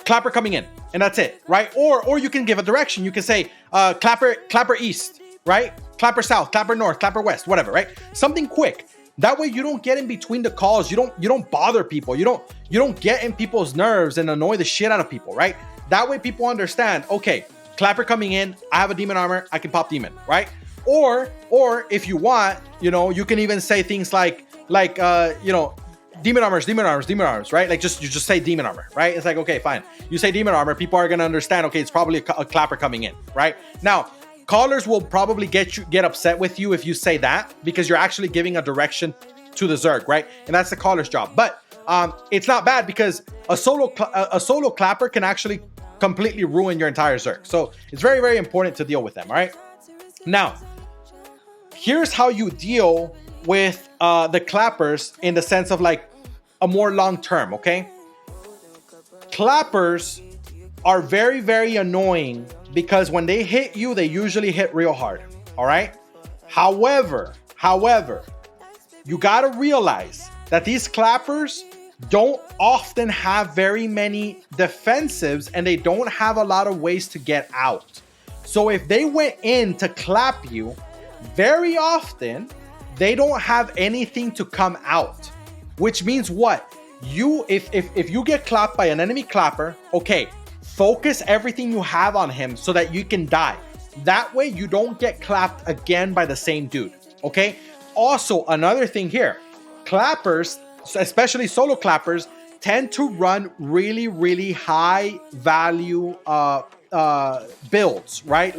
clapper coming in, and that's it, right? Or you can give a direction. You can say clapper east, right? Clapper south, clapper north, clapper west, whatever, right? Something quick. That way you don't get in between the calls. You don't bother people. You don't get in people's nerves and annoy the shit out of people, right? That way people understand, okay, clapper coming in, I have a demon armor, I can pop demon, right? Or if you want, you know, you can even say things like you know, demon armors, right? Like you just say demon armor, right? It's like, okay, fine. You say demon armor, people are gonna understand, okay, it's probably a clapper coming in, right? Now, callers will probably get upset with you if you say that, because you're actually giving a direction to the zerg, right? And that's the caller's job. But it's not bad, because a solo clapper can actually completely ruin your entire zerg. So it's very, very important to deal with them, all right? Now, here's how you deal with the clappers in the sense of like a more long term, okay? Clappers are very, very annoying because when they hit you, they usually hit real hard, all right? However, you gotta realize that these clappers don't often have very many defensives, and they don't have a lot of ways to get out. So if they went in to clap you, very often they don't have anything to come out, which means what? If you get clapped by an enemy clapper, okay, focus everything you have on him so that you can die. That way you don't get clapped again by the same dude, okay? Also, another thing here, clappers, especially solo clappers, tend to run really, really high value builds, right?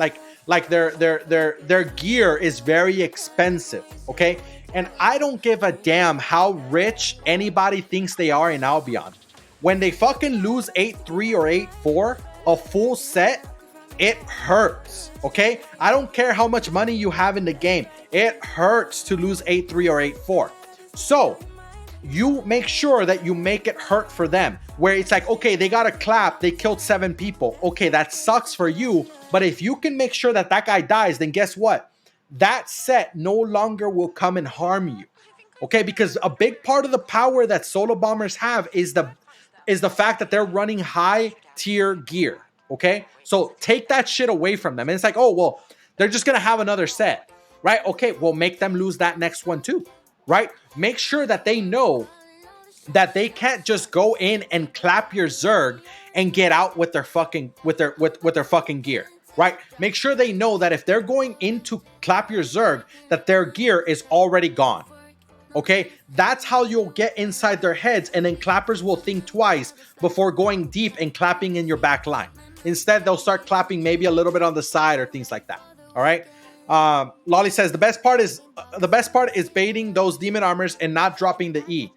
Like their gear is very expensive, okay? And I don't give a damn how rich anybody thinks they are in Albion. When they fucking lose 8-3 or 8-4, a full set, it hurts, okay? I don't care how much money you have in the game. It hurts to lose 8-3 or 8-4. So you make sure that you make it hurt for them, where it's like, okay, they got a clap, they killed 7 people. Okay, that sucks for you, but if you can make sure that that guy dies, then guess what? That set no longer will come and harm you. Okay, because a big part of the power that solo bombers have is the fact that they're running high tier gear. Okay, so take that shit away from them. And it's like, oh well, they're just gonna have another set, right? Okay, well, make them lose that next one too, right? Make sure that they know that they can't just go in and clap your zerg and get out with their fucking with their fucking gear, right? Make sure they know that if they're going into clap your zerg, that their gear is already gone. Okay, that's how you'll get inside their heads, and then clappers will think twice before going deep and clapping in your back line. Instead, they'll start clapping maybe a little bit on the side or things like that. All right. Lolly says the best part is baiting those demon armors and not dropping the E.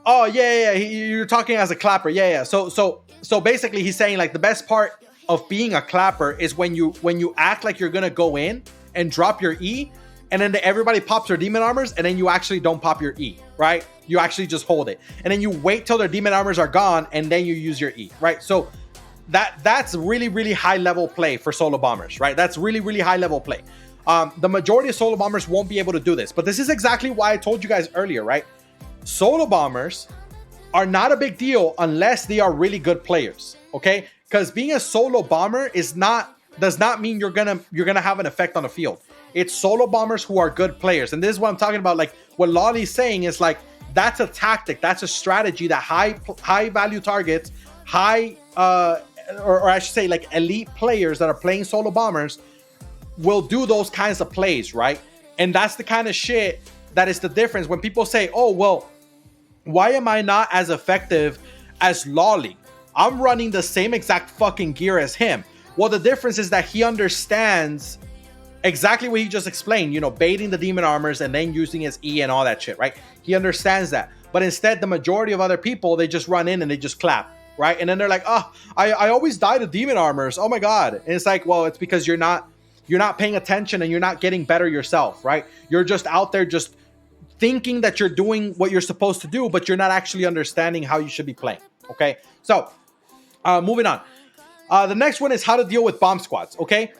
Oh yeah. You're talking as a clapper. Yeah. So basically, he's saying like the best part of being a clapper is when you act like you're gonna go in and drop your E, and then everybody pops their demon armors, and then you actually don't pop your E, right? You actually just hold it, and then you wait till their demon armors are gone, and then you use your E, right? So that's really high level play for solo bombers, right? That's really high level play. The majority of solo bombers won't be able to do this, but this is exactly why I told you guys earlier, right? Solo bombers are not a big deal unless they are really good players, okay? Because being a solo bomber does not mean you're gonna have an effect on the field. It's solo bombers who are good players, and this is what I'm talking about. Like what Lolly's saying is like that's a tactic, that's a strategy that high value targets, or I should say like elite players that are playing solo bombers will do those kinds of plays, right? And that's the kind of shit that is the difference when people say, oh well, why am I not as effective as Lolly? I'm running the same exact fucking gear as him. Well, the difference is that he understands exactly what he just explained, you know, baiting the demon armors and then using his E and all that shit, right? He understands that. But instead, the majority of other people, they just run in and they just clap, right? And then they're like, oh, I always die to demon armors. Oh my God. And it's like, well, it's because you're not paying attention and you're not getting better yourself, right? You're just out there just thinking that you're doing what you're supposed to do, but you're not actually understanding how you should be playing, okay? So, moving on. The next one is how to deal with bomb squads, okay?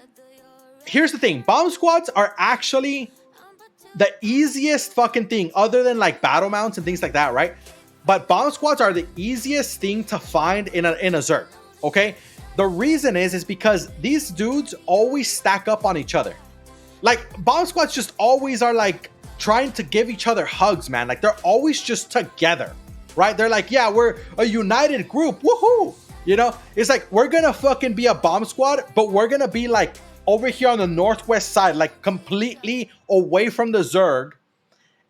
Here's the thing. Bomb squads are actually the easiest fucking thing other than like battle mounts and things like that, right? But bomb squads are the easiest thing to find in a zerg, okay? The reason is because these dudes always stack up on each other. Like bomb squads just always are like trying to give each other hugs, man. Like they're always just together, right? They're like, yeah, we're a united group. Woohoo! You know, it's like we're gonna fucking be a bomb squad, but we're gonna be like over here on the northwest side, like completely away from the zerg.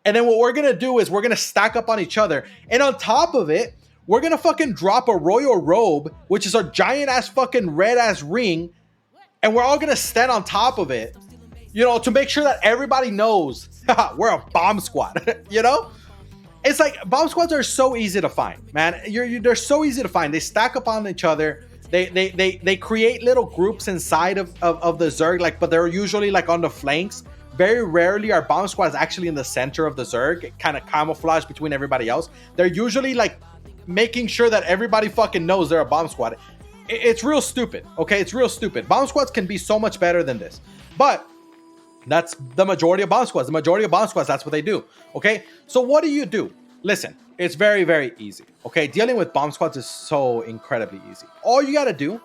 And then what we're gonna do is we're gonna stack up on each other. And on top of it, we're gonna fucking drop a royal robe, which is a giant ass fucking red ass ring. And we're all gonna stand on top of it, you know, to make sure that everybody knows we're a bomb squad, you know? It's like bomb squads are so easy to find, man. They're so easy to find. They stack up on each other. They create little groups inside of the zerg, like, but they're usually like on the flanks. Very rarely are bomb squads actually in the center of the zerg, kind of camouflage between everybody else. They're usually like making sure that everybody fucking knows they're a bomb squad. It's real stupid, okay? It's real stupid. Bomb squads can be so much better than this, but that's the majority of bomb squads. The majority of bomb squads, that's what they do, okay? So what do? Listen, it's very easy, okay? Dealing with bomb squads is so incredibly easy. All you gotta do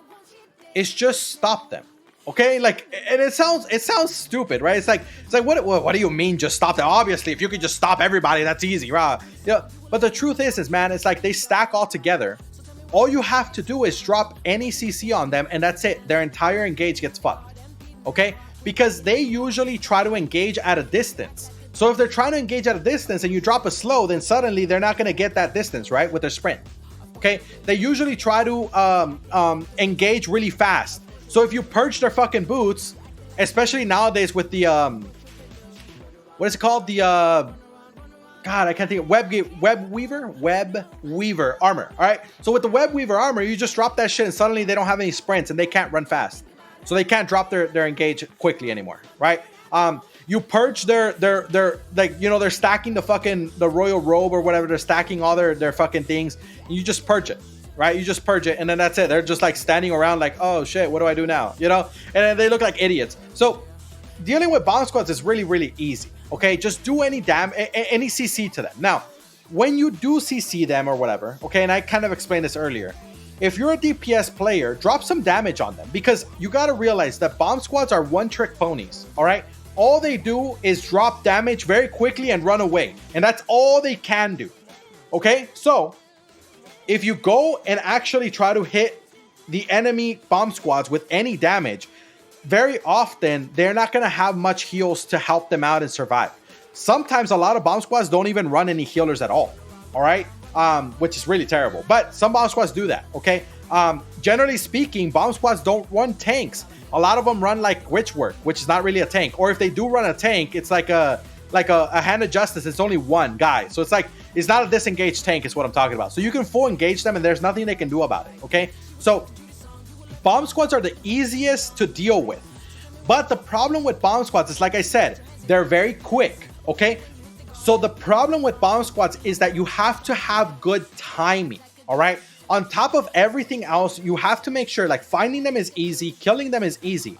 is just stop them, okay? Like, and it sounds stupid, right? It's like what do you mean just stop them? Obviously, if you could just stop everybody, that's easy, right? Yeah, but the truth is man, it's like they stack all together. All you have to do is drop any CC on them, and that's it. Their entire engage gets fucked, okay? Because they usually try to engage at a distance. So if they're trying to engage at a distance and you drop a slow, then suddenly they're not going to get that distance, right? With their sprint, okay? They usually try to engage really fast. So if you purge their fucking boots, especially nowadays with the, what is it called? The, God, I can't think of web weaver armor, all right? So with the web weaver armor, you just drop that shit and suddenly they don't have any sprints and they can't run fast. So they can't drop their engage quickly anymore, right? You purge their like, you know, they're stacking the royal robe or whatever. They're stacking all their fucking things. You just purge it, right? You just purge it, and then that's it. They're just like standing around like, oh shit, what do I do now? You know? And then they look like idiots. So dealing with bomb squads is really, really easy. Okay, just do any CC to them. Now, when you do CC them or whatever, okay, and I kind of explained this earlier, if you're a DPS player, drop some damage on them, because you got to realize that bomb squads are one-trick ponies, all right? All they do is drop damage very quickly and run away, and that's all they can do, okay? So, if you go and actually try to hit the enemy bomb squads with any damage, very often they're not going to have much heals to help them out and survive. Sometimes a lot of bomb squads don't even run any healers at all, all right? Which is really terrible, but some bomb squads do that, okay? Generally speaking, bomb squads don't run tanks. A lot of them run like Witchwork, which is not really a tank. Or if they do run a tank, it's like a Hand of Justice. It's only one guy, so it's like, it's not a disengaged tank is what I'm talking about. So you can full engage them and there's nothing they can do about it, okay? So bomb squads are the easiest to deal with, but the problem with bomb squads is, like I said, they're very quick, okay? So the problem with bomb squads is that you have to have good timing, all right? On top of everything else, you have to make sure, like, finding them is easy, killing them is easy,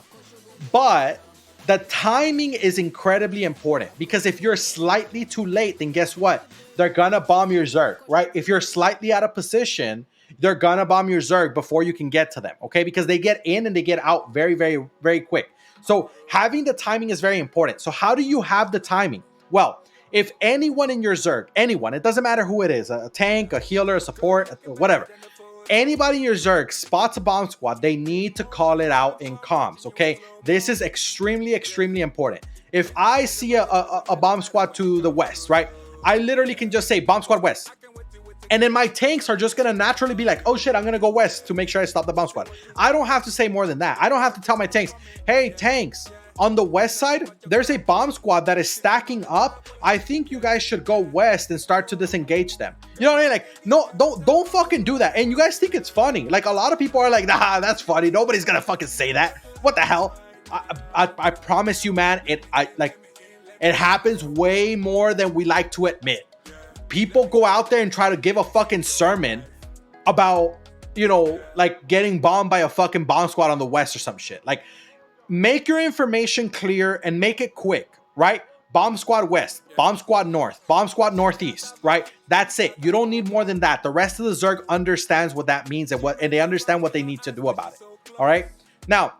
but the timing is incredibly important, because if you're slightly too late, then guess what? They're gonna bomb your zerg, right? If you're slightly out of position, they're gonna bomb your zerg before you can get to them, okay? Because they get in and they get out very, very, very quick. So having the timing is very important. So how do you have the timing? Well, if anyone in your zerg, anyone, it doesn't matter who it is, a tank, a healer, a support, whatever, anybody in your zerg spots a bomb squad, they need to call it out in comms, okay? This is extremely, extremely important. If I see a bomb squad to the west, right, I literally can just say bomb squad west. And then my tanks are just going to naturally be like, oh shit, I'm going to go west to make sure I stop the bomb squad. I don't have to say more than that. I don't have to tell my tanks, hey, tanks, on the west side, there's a bomb squad that is stacking up. I think you guys should go west and start to disengage them. You know what I mean? Like, no, don't fucking do that. And you guys think it's funny. Like, a lot of people are like, nah, that's funny. Nobody's going to fucking say that. What the hell? I promise you, man, it happens way more than we like to admit. People go out there and try to give a fucking sermon about, you know, like getting bombed by a fucking bomb squad on the west or some shit. Like, make your information clear and make it quick, right? Bomb squad west, bomb squad north, bomb squad northeast, right? That's it. You don't need more than that. The rest of the zerg understands what that means and they understand what they need to do about it. All right. Now,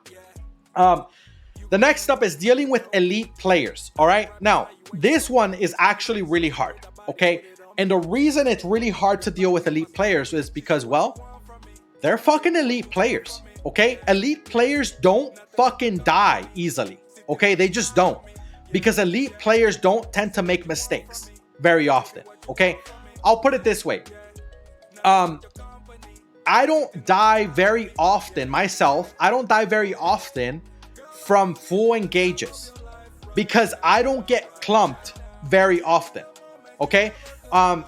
the next up is dealing with elite players. All right. Now, this one is actually really hard. Okay. And the reason it's really hard to deal with elite players is because, well, they're fucking elite players. Okay, elite players don't fucking die easily. Okay, they just don't, because elite players don't tend to make mistakes very often. Okay, I'll put it this way. I don't die very often myself. I don't die very often from full engages because I don't get clumped very often. Okay,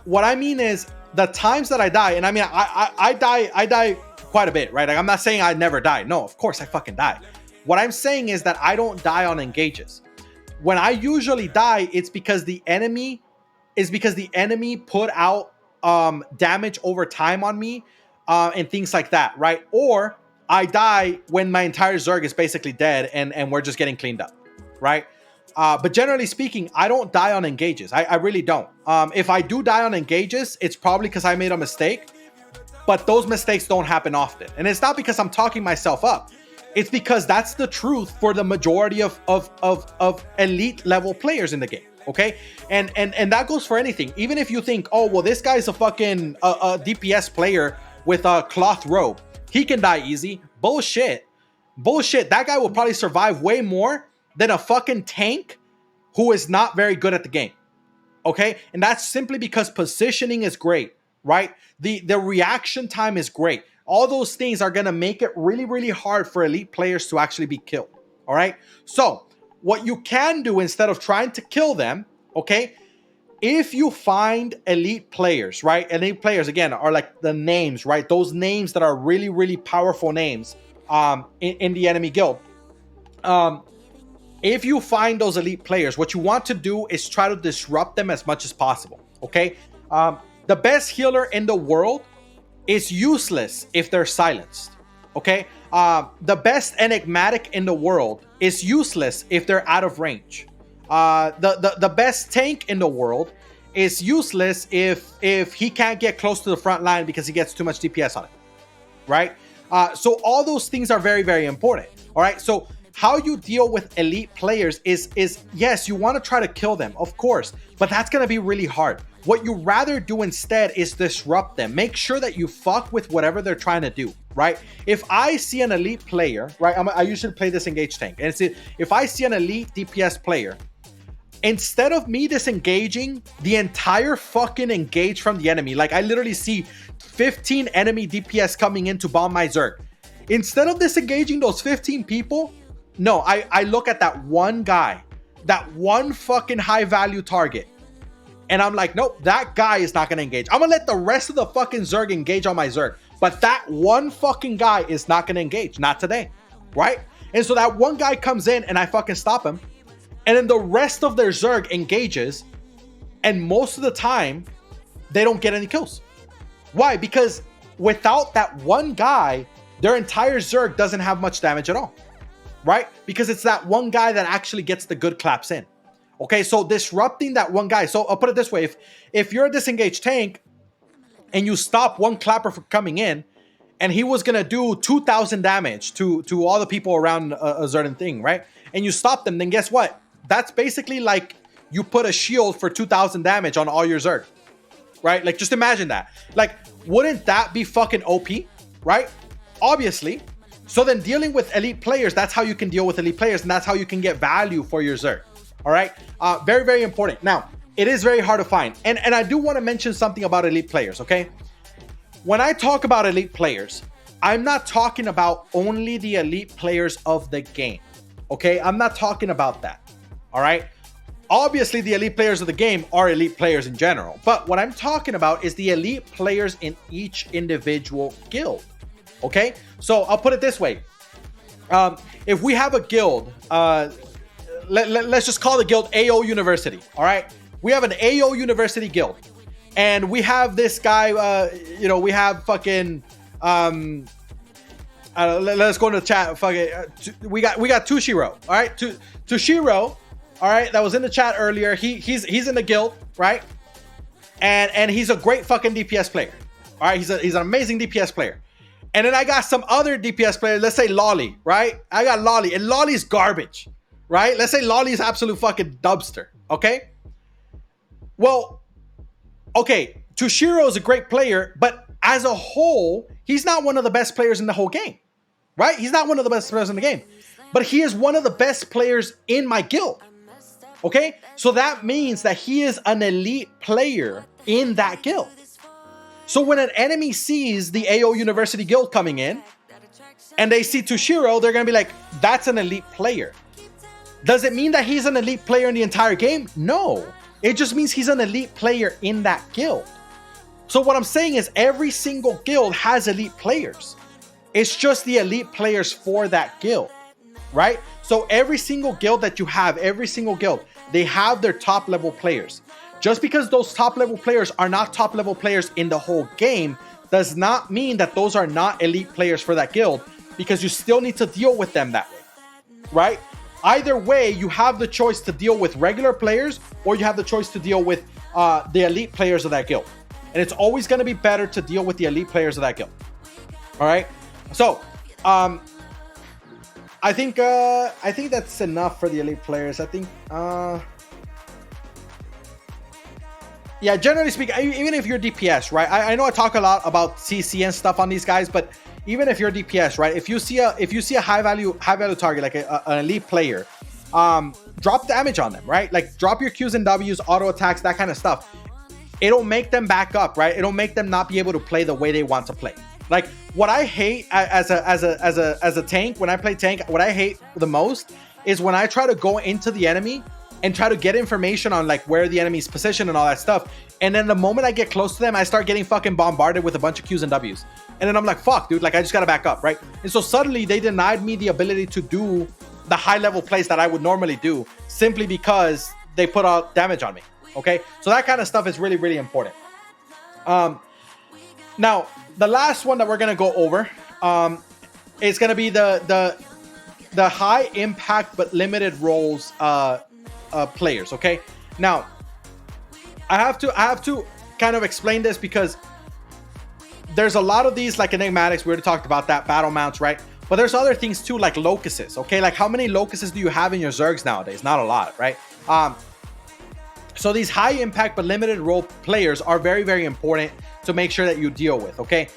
what I mean is the times that I die, and I mean I die quite a bit, right? Like, I'm not saying I never die. No, of course I fucking die. What I'm saying is that I don't die on engages. When I usually die, it's because the enemy put out damage over time on me and things like that, right? Or I die when my entire zerg is basically dead and we're just getting cleaned up, right? But generally speaking, I don't die on engages. I really don't. If I do die on engages, it's probably because I made a mistake. But those mistakes don't happen often. And it's not because I'm talking myself up. It's because that's the truth for the majority of elite level players in the game. Okay. And that goes for anything. Even if you think, oh, well, this guy's a fucking a DPS player with a cloth robe, he can die easy. Bullshit. That guy will probably survive way more than a fucking tank who is not very good at the game. Okay. And that's simply because positioning is great. Right? The reaction time is great. All those things are going to make it really, really hard for elite players to actually be killed. All right. So what you can do instead of trying to kill them, okay, if you find elite players, right? Elite players, again, are like the names, right? Those names that are really, really powerful names in the enemy guild. If you find those elite players, what you want to do is try to disrupt them as much as possible. Okay. The best healer in the world is useless if they're silenced. Okay, the best enigmatic in the world is useless if they're out of range. The best tank in the world is useless if he can't get close to the front line because he gets too much DPS on it, right? So all those things are very, very important. All right, so how you deal with elite players is yes, you want to try to kill them, of course, but that's going to be really hard. What you rather do instead is disrupt them. Make sure that you fuck with whatever they're trying to do, right? If I see an elite player, right, I usually play this engage tank, and if I see an elite DPS player, instead of me disengaging the entire fucking engage from the enemy, like I literally see 15 enemy DPS coming in to bomb my zerg. Instead of disengaging those 15 people, no, I look at that one guy, that one fucking high value target, and I'm like, nope, that guy is not gonna engage. I'm gonna let the rest of the fucking zerg engage on my zerg, but that one fucking guy is not gonna engage, not today, right? And so that one guy comes in and I fucking stop him, and then the rest of their zerg engages, and most of the time they don't get any kills. Why? Because without that one guy, their entire zerg doesn't have much damage at all, right? Because it's that one guy that actually gets the good claps in. Okay, so disrupting that one guy. So I'll put it this way: if you're a disengaged tank and you stop one clapper from coming in, and he was gonna do 2,000 damage to all the people around a certain thing, right? And you stop them, then guess what? That's basically like you put a shield for 2,000 damage on all your zerg, right? Like, just imagine that. Like, wouldn't that be fucking OP, right? Obviously. So then dealing with elite players, that's how you can deal with elite players, and that's how you can get value for your zerg. All right, very, very important. Now, it is very hard to find, and I do want to mention something about elite players. Okay, when I talk about elite players, I'm not talking about only the elite players of the game. Okay, I'm not talking about that. All right, obviously the elite players of the game are elite players in general, but what I'm talking about is the elite players in each individual guild. Okay, so I'll put it this way: if we have a guild, let's just call the guild AO University. All right, we have an AO University guild, and we have this guy. We have fucking. Let's go into the chat. Fucking, we got Tushiro. All right, Tushiro. All right, that was in the chat earlier. He's in the guild, right? And he's a great fucking DPS player. All right, he's an amazing DPS player. And then I got some other DPS players. Let's say Lolly, right? I got Lolly, and Lolly's garbage. Right? Let's say Lolly's absolute fucking dumpster. Okay? Well, okay, Tushiro is a great player, but as a whole, he's not one of the best players in the whole game. Right? He's not one of the best players in the game. But he is one of the best players in my guild. Okay? So that means that he is an elite player in that guild. So when an enemy sees the AO University guild coming in, and they see Tushiro, they're going to be like, that's an elite player. Does it mean that he's an elite player in the entire game? No. It just means he's an elite player in that guild. So what I'm saying is every single guild has elite players. It's just the elite players for that guild, right? So every single guild that you have, every single guild, they have their top level players. Just because those top level players are not top level players in the whole game does not mean that those are not elite players for that guild, because you still need to deal with them that way, right? Either way, you have the choice to deal with regular players, or you have the choice to deal with the elite players of that guild. And it's always going to be better to deal with the elite players of that guild. All right. So, I think that's enough for the elite players. I think, yeah, generally speaking, even if you're DPS, right? I know I talk a lot about CC and stuff on these guys, but even if you're DPS, right? If you see a high value target, like an elite player, drop damage on them, right? Like drop your Qs and Ws, auto attacks, that kind of stuff. It'll make them back up, right? It'll make them not be able to play the way they want to play. Like what I hate as a tank, when I play tank, what I hate the most is when I try to go into the enemy and try to get information on like where the enemy's position and all that stuff. And then the moment I get close to them, I start getting fucking bombarded with a bunch of Qs and Ws. And then I'm like, fuck, dude, like I just gotta back up, right? And so suddenly they denied me the ability to do the high level plays that I would normally do, simply because they put out damage on me. Okay, so that kind of stuff is really, really important. Now, the last one that we're gonna go over, it's gonna be the high impact but limited roles players. Okay, now I have to kind of explain this because there's a lot of these, like enigmatics. We already talked about that, battle mounts, right? But there's other things too, like locuses. Okay, like how many locuses do you have in your zergs nowadays? Not a lot, right? So these high impact but limited role players are very, very important to make sure that you deal with. Okay,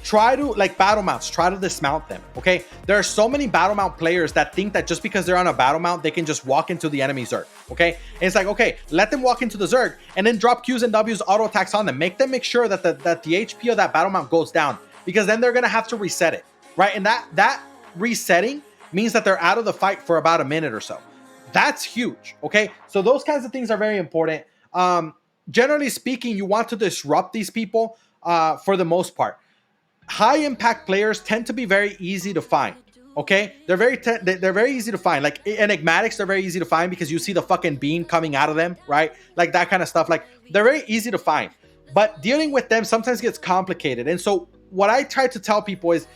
try to, like, battle mounts, try to dismount them. Okay, there are so many battle mount players that think that just because they're on a battle mount, they can just walk into the enemy zerg. Okay, and it's like, okay, let them walk into the zerg and then drop Qs and Ws auto attacks on them. Make sure that the HP of that battle mount goes down, because then they're gonna have to reset it, right? And that resetting means that they're out of the fight for about a minute or so. That's huge. Okay, so those kinds of things are very important. Generally speaking, you want to disrupt these people for the most part. High impact players tend to be very easy to find. Okay, they're very easy to find. Like enigmatics, they're very easy to find because you see the fucking beam coming out of them, right? Like that kind of stuff. Like they're very easy to find, but dealing with them sometimes gets complicated. And so what I try to tell people is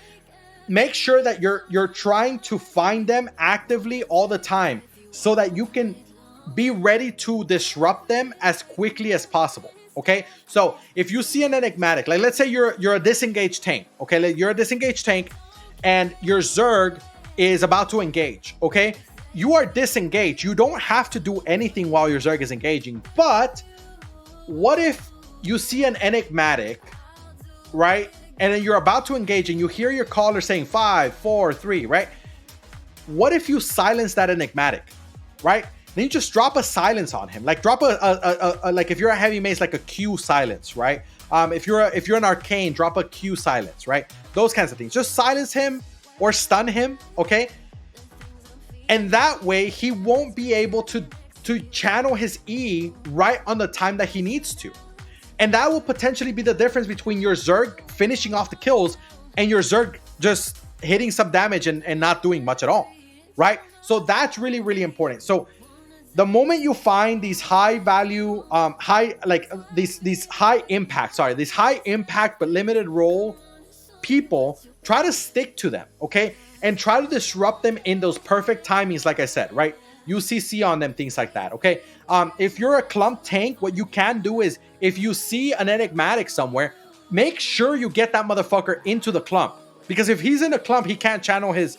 make sure that you're trying to find them actively all the time, so that you can be ready to disrupt them as quickly as possible. Okay, so if you see an enigmatic, like let's say you're a disengaged tank. Okay, like you're a disengaged tank and your zerg is about to engage. Okay, you are disengaged. You don't have to do anything while your zerg is engaging. But what if you see an enigmatic, right? And then you're about to engage and you hear your caller saying 5, 4, 3, right? What if you silence that enigmatic, right? Then you just drop a silence on him. Like drop a like if you're a heavy mace, like a Q silence, right? If you're an arcane, drop a Q silence, right? Those kinds of things. Just silence him or stun him, okay? And that way he won't be able to channel his E right on the time that he needs to. And that will potentially be the difference between your zerg finishing off the kills and your zerg just hitting some damage and not doing much at all, right? So that's really, really important. So the moment you find these high value, these high impact but limited role people, try to stick to them, okay? And try to disrupt them in those perfect timings, like I said, right? UCC on them, things like that, okay? If you're a clump tank, what you can do is, if you see an enigmatic somewhere, make sure you get that motherfucker into the clump. Because if he's in a clump, he can't channel his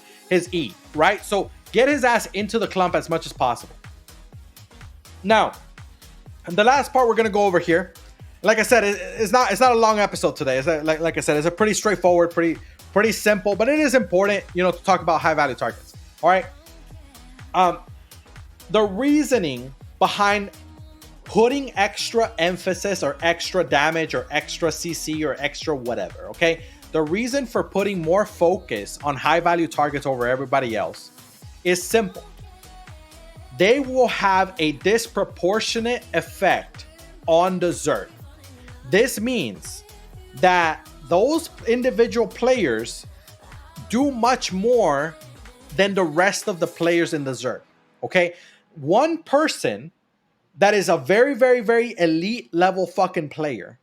E, right? So get his ass into the clump as much as possible. Now, the last part we're gonna go over here, like I said, it's not a long episode today. It's like I said, it's a pretty straightforward, pretty simple, but it is important, you know, to talk about high value targets. All right. The reasoning behind putting extra emphasis or extra damage or extra CC or extra whatever, okay? The reason for putting more focus on high value targets over everybody else is simple. They will have a disproportionate effect on the zerg. This means that those individual players do much more than the rest of the players in the zerg, okay? One person that is a very, very, very elite level fucking player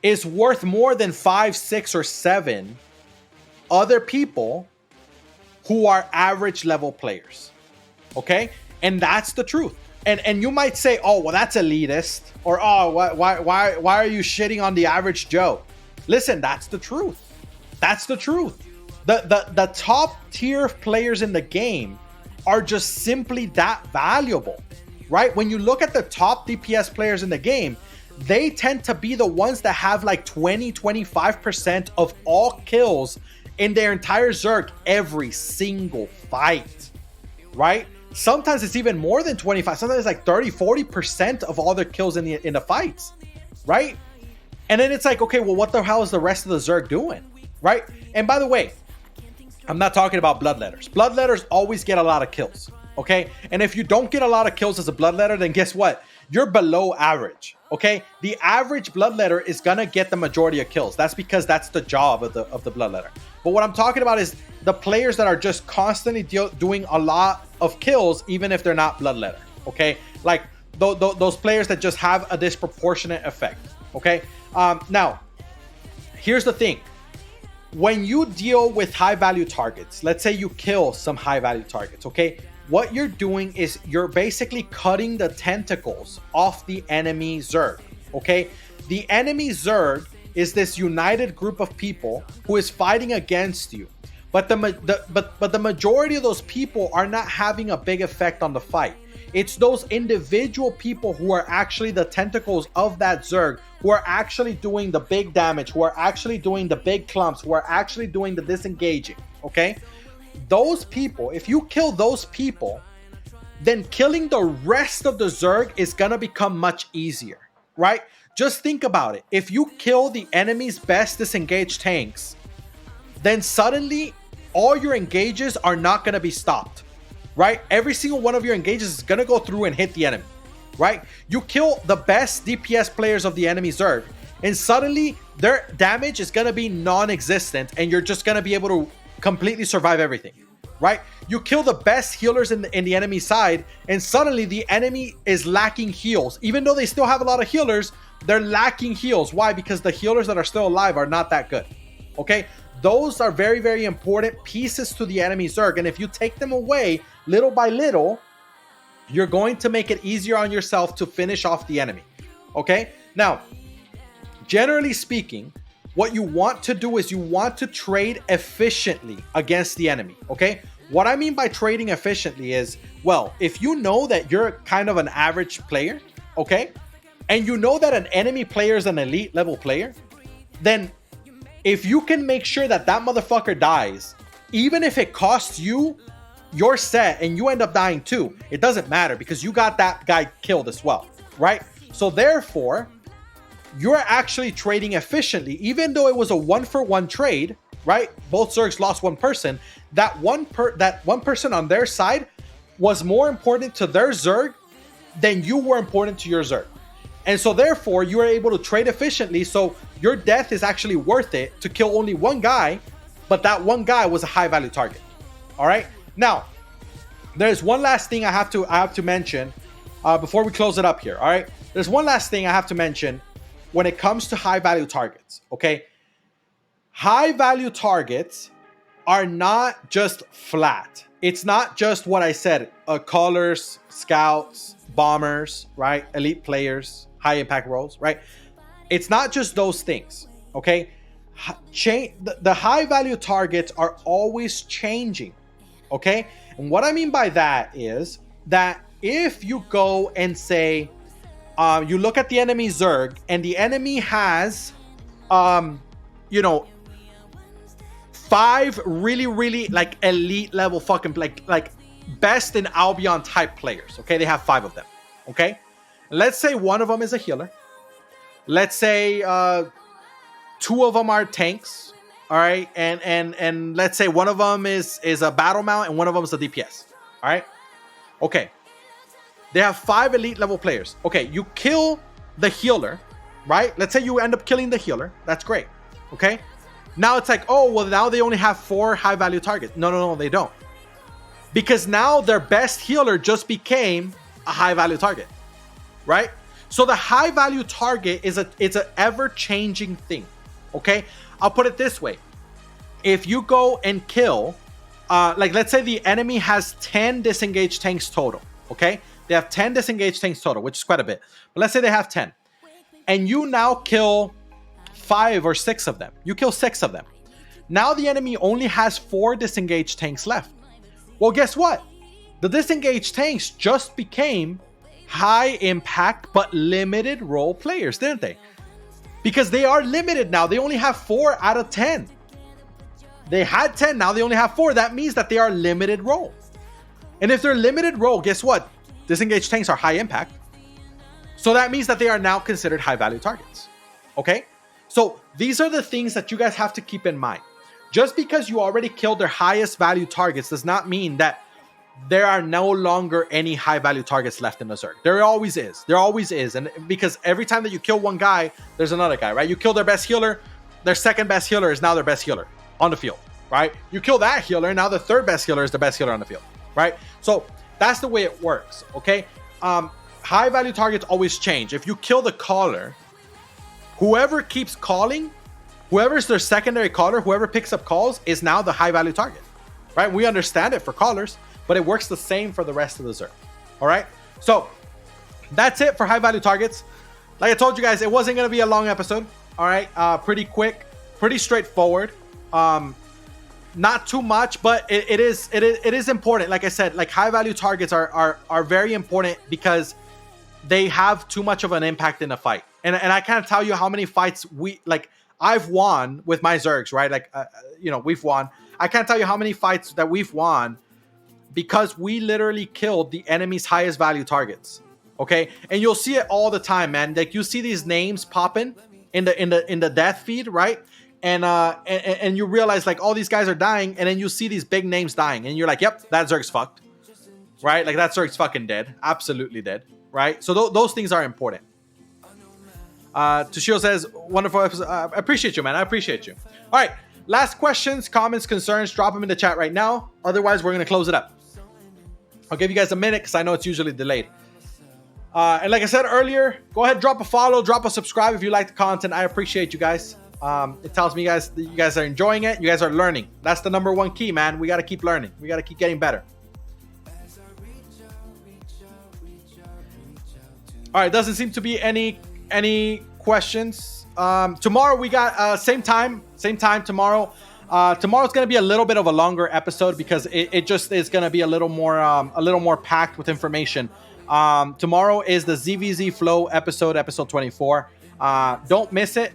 is worth more than 5, 6, or 7 other people who are average level players, okay? And that's the truth. And you might say, oh, well, that's elitist, or oh, why are you shitting on the average Joe? Listen, that's the truth. That's the truth. The top tier players in the game are just simply that valuable, right? When you look at the top DPS players in the game, they tend to be the ones that have like 20-25% of all kills in their entire zerg every single fight, right? Sometimes it's even more than 25. Sometimes it's like 30-40% of all their kills in the fights, right? And then it's like, okay, well, what the hell is the rest of the zerg doing, right? And by the way, I'm not talking about bloodletters. Bloodletters always get a lot of kills, okay? And if you don't get a lot of kills as a bloodletter, then guess what? You're below average, okay? The average bloodletter is gonna get the majority of kills. That's because that's the job of the bloodletter. But what I'm talking about is the players that are just constantly doing a lot of kills, even if they're not bloodletter, okay? Like those players that just have a disproportionate effect, okay? Now, here's the thing. when you deal with high value targets, let's say you kill some high value targets, okay? What you're doing is you're basically cutting the tentacles off the enemy zerg, okay? The enemy zerg is this united group of people who is fighting against you. But the majority of those people are not having a big effect on the fight. It's those individual people who are actually the tentacles of that zerg, who are actually doing the big damage, who are actually doing the big clumps, who are actually doing the disengaging, okay? Those people, if you kill those people, then killing the rest of the zerg is gonna become much easier, right? Just think about it. If you kill the enemy's best disengaged tanks, then suddenly all your engages are not going to be stopped, right? Every single one of your engages is going to go through and hit the enemy, right? You kill the best DPS players of the enemy zerg, and suddenly their damage is going to be non-existent, and you're just going to be able to completely survive everything, right? You kill the best healers in the enemy side, and suddenly the enemy is lacking heals. Even though they still have a lot of healers, they're lacking heals. Why? Because the healers that are still alive are not that good, okay? Those are very, very important pieces to the enemy zerg, and if you take them away little by little, you're going to make it easier on yourself to finish off the enemy, okay? Now, generally speaking, what you want to do is you want to trade efficiently against the enemy, okay? What I mean by trading efficiently is, well, if you know that you're kind of an average player, okay, and you know that an enemy player is an elite level player, then if you can make sure that that motherfucker dies, even if it costs you your set and you end up dying too, it doesn't matter because you got that guy killed as well, right? So therefore, you're actually trading efficiently, even though it was a 1-for-1 trade, right? Both zergs lost one person. That one person on their side was more important to their zerg than you were important to your zerg. And so therefore, you are able to trade efficiently. So your death is actually worth it to kill only one guy, but that one guy was a high value target. All right. Now, there's one last thing I have to mention before we close it up here. All right. There's one last thing I have to mention when it comes to high value targets. Okay. High value targets are not just flat. It's not just what I said, colors, scouts, bombers, right? Elite players, high impact roles, right? It's not just those things, okay? The high value targets are always changing, okay? And what I mean by that is that if you go and say, you look at the enemy zerg and the enemy has, 5 really like elite level fucking like best in Albion type players, okay? They have 5 of them, okay? Let's say one of them is a healer. Let's say 2 of them are tanks, all right? And let's say one of them is a battle mount and one of them is a DPS, all right? Okay. They have 5 elite level players. Okay, you kill the healer, right? Let's say you end up killing the healer. That's great, okay? Now it's like, oh, well, now they only have 4 high value targets. No, they don't. Because now their best healer just became a high value target, right? So the high value target it's an ever changing thing, okay? I'll put it this way. If you go and kill, like let's say the enemy has 10 disengaged tanks total, okay? They have 10 disengaged tanks total, which is quite a bit. But let's say they have 10. And you now kill 5 or 6 of them. You kill 6 of them. Now the enemy only has 4 disengaged tanks left. Well, guess what? The disengaged tanks just became high impact but limited role players, didn't they? Because they are limited now. They only have 4 out of 10. They had 10, now they only have 4. That means that they are limited role. And if they're limited role, guess what? Disengaged tanks are high impact. So that means that they are now considered high value targets. Okay? So these are the things that you guys have to keep in mind. Just because you already killed their highest value targets does not mean that there are no longer any high value targets left in the zerg. There always is. There always is. And because every time that you kill one guy, there's another guy, right? You kill their best healer, their second best healer is now their best healer on the field, right? You kill that healer, now the third best healer is the best healer on the field, right? So that's the way it works, okay? High value targets always change. If you kill the caller, whoever keeps calling whoever's their secondary caller, whoever picks up calls is now the high value target, right? We understand it for callers, but it works the same for the rest of the zerg. All right, so that's it for high value targets. Like I told you guys, it wasn't going to be a long episode. All right, pretty quick, pretty straightforward. Not too much, but it is important. Like I said, like high value targets are very important because they have too much of an impact in a fight. And I can't tell you how many fights I've won with my zergs, right? Like we've won. I can't tell you how many fights that we've won because we literally killed the enemy's highest value targets. Okay, and you'll see it all the time, man. Like you see these names popping in the death feed, right? And you realize like all these guys are dying, and then you see these big names dying, and you're like, yep, that zerg's fucked, right? Like that zerg's fucking dead, absolutely dead, right? So those things are important. Toshio says, wonderful episode. I appreciate you, man. I appreciate you. All right, last questions, comments, concerns, drop them in the chat right now. Otherwise, we're gonna close it up. I'll give you guys a minute because I know it's usually delayed. And like I said earlier, go ahead, drop a follow, drop a subscribe if you like the content. I appreciate you guys. It tells me that you guys are enjoying it. You guys are learning. That's the number one key, man. We got to keep learning. We got to keep getting better. All right, doesn't seem to be any questions. Tomorrow we got same time tomorrow. Tomorrow's gonna be a little bit of a longer episode because it just is gonna be a little more packed with information. Tomorrow is the ZvZ Flow episode 24. Don't miss it.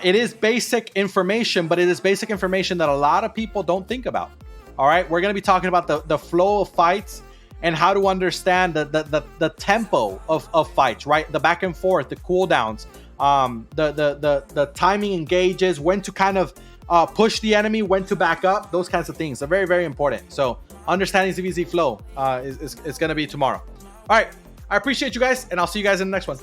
It is basic information, but it is basic information that a lot of people don't think about. All right, we're gonna be talking about the flow of fights and how to understand the tempo of fights, right? The back and forth, the cooldowns, the timing engages, when to kind of push the enemy, when to back up, those kinds of things are very, very important. So understanding ZvZ Flow is gonna be tomorrow. All right, I appreciate you guys, and I'll see you guys in the next one.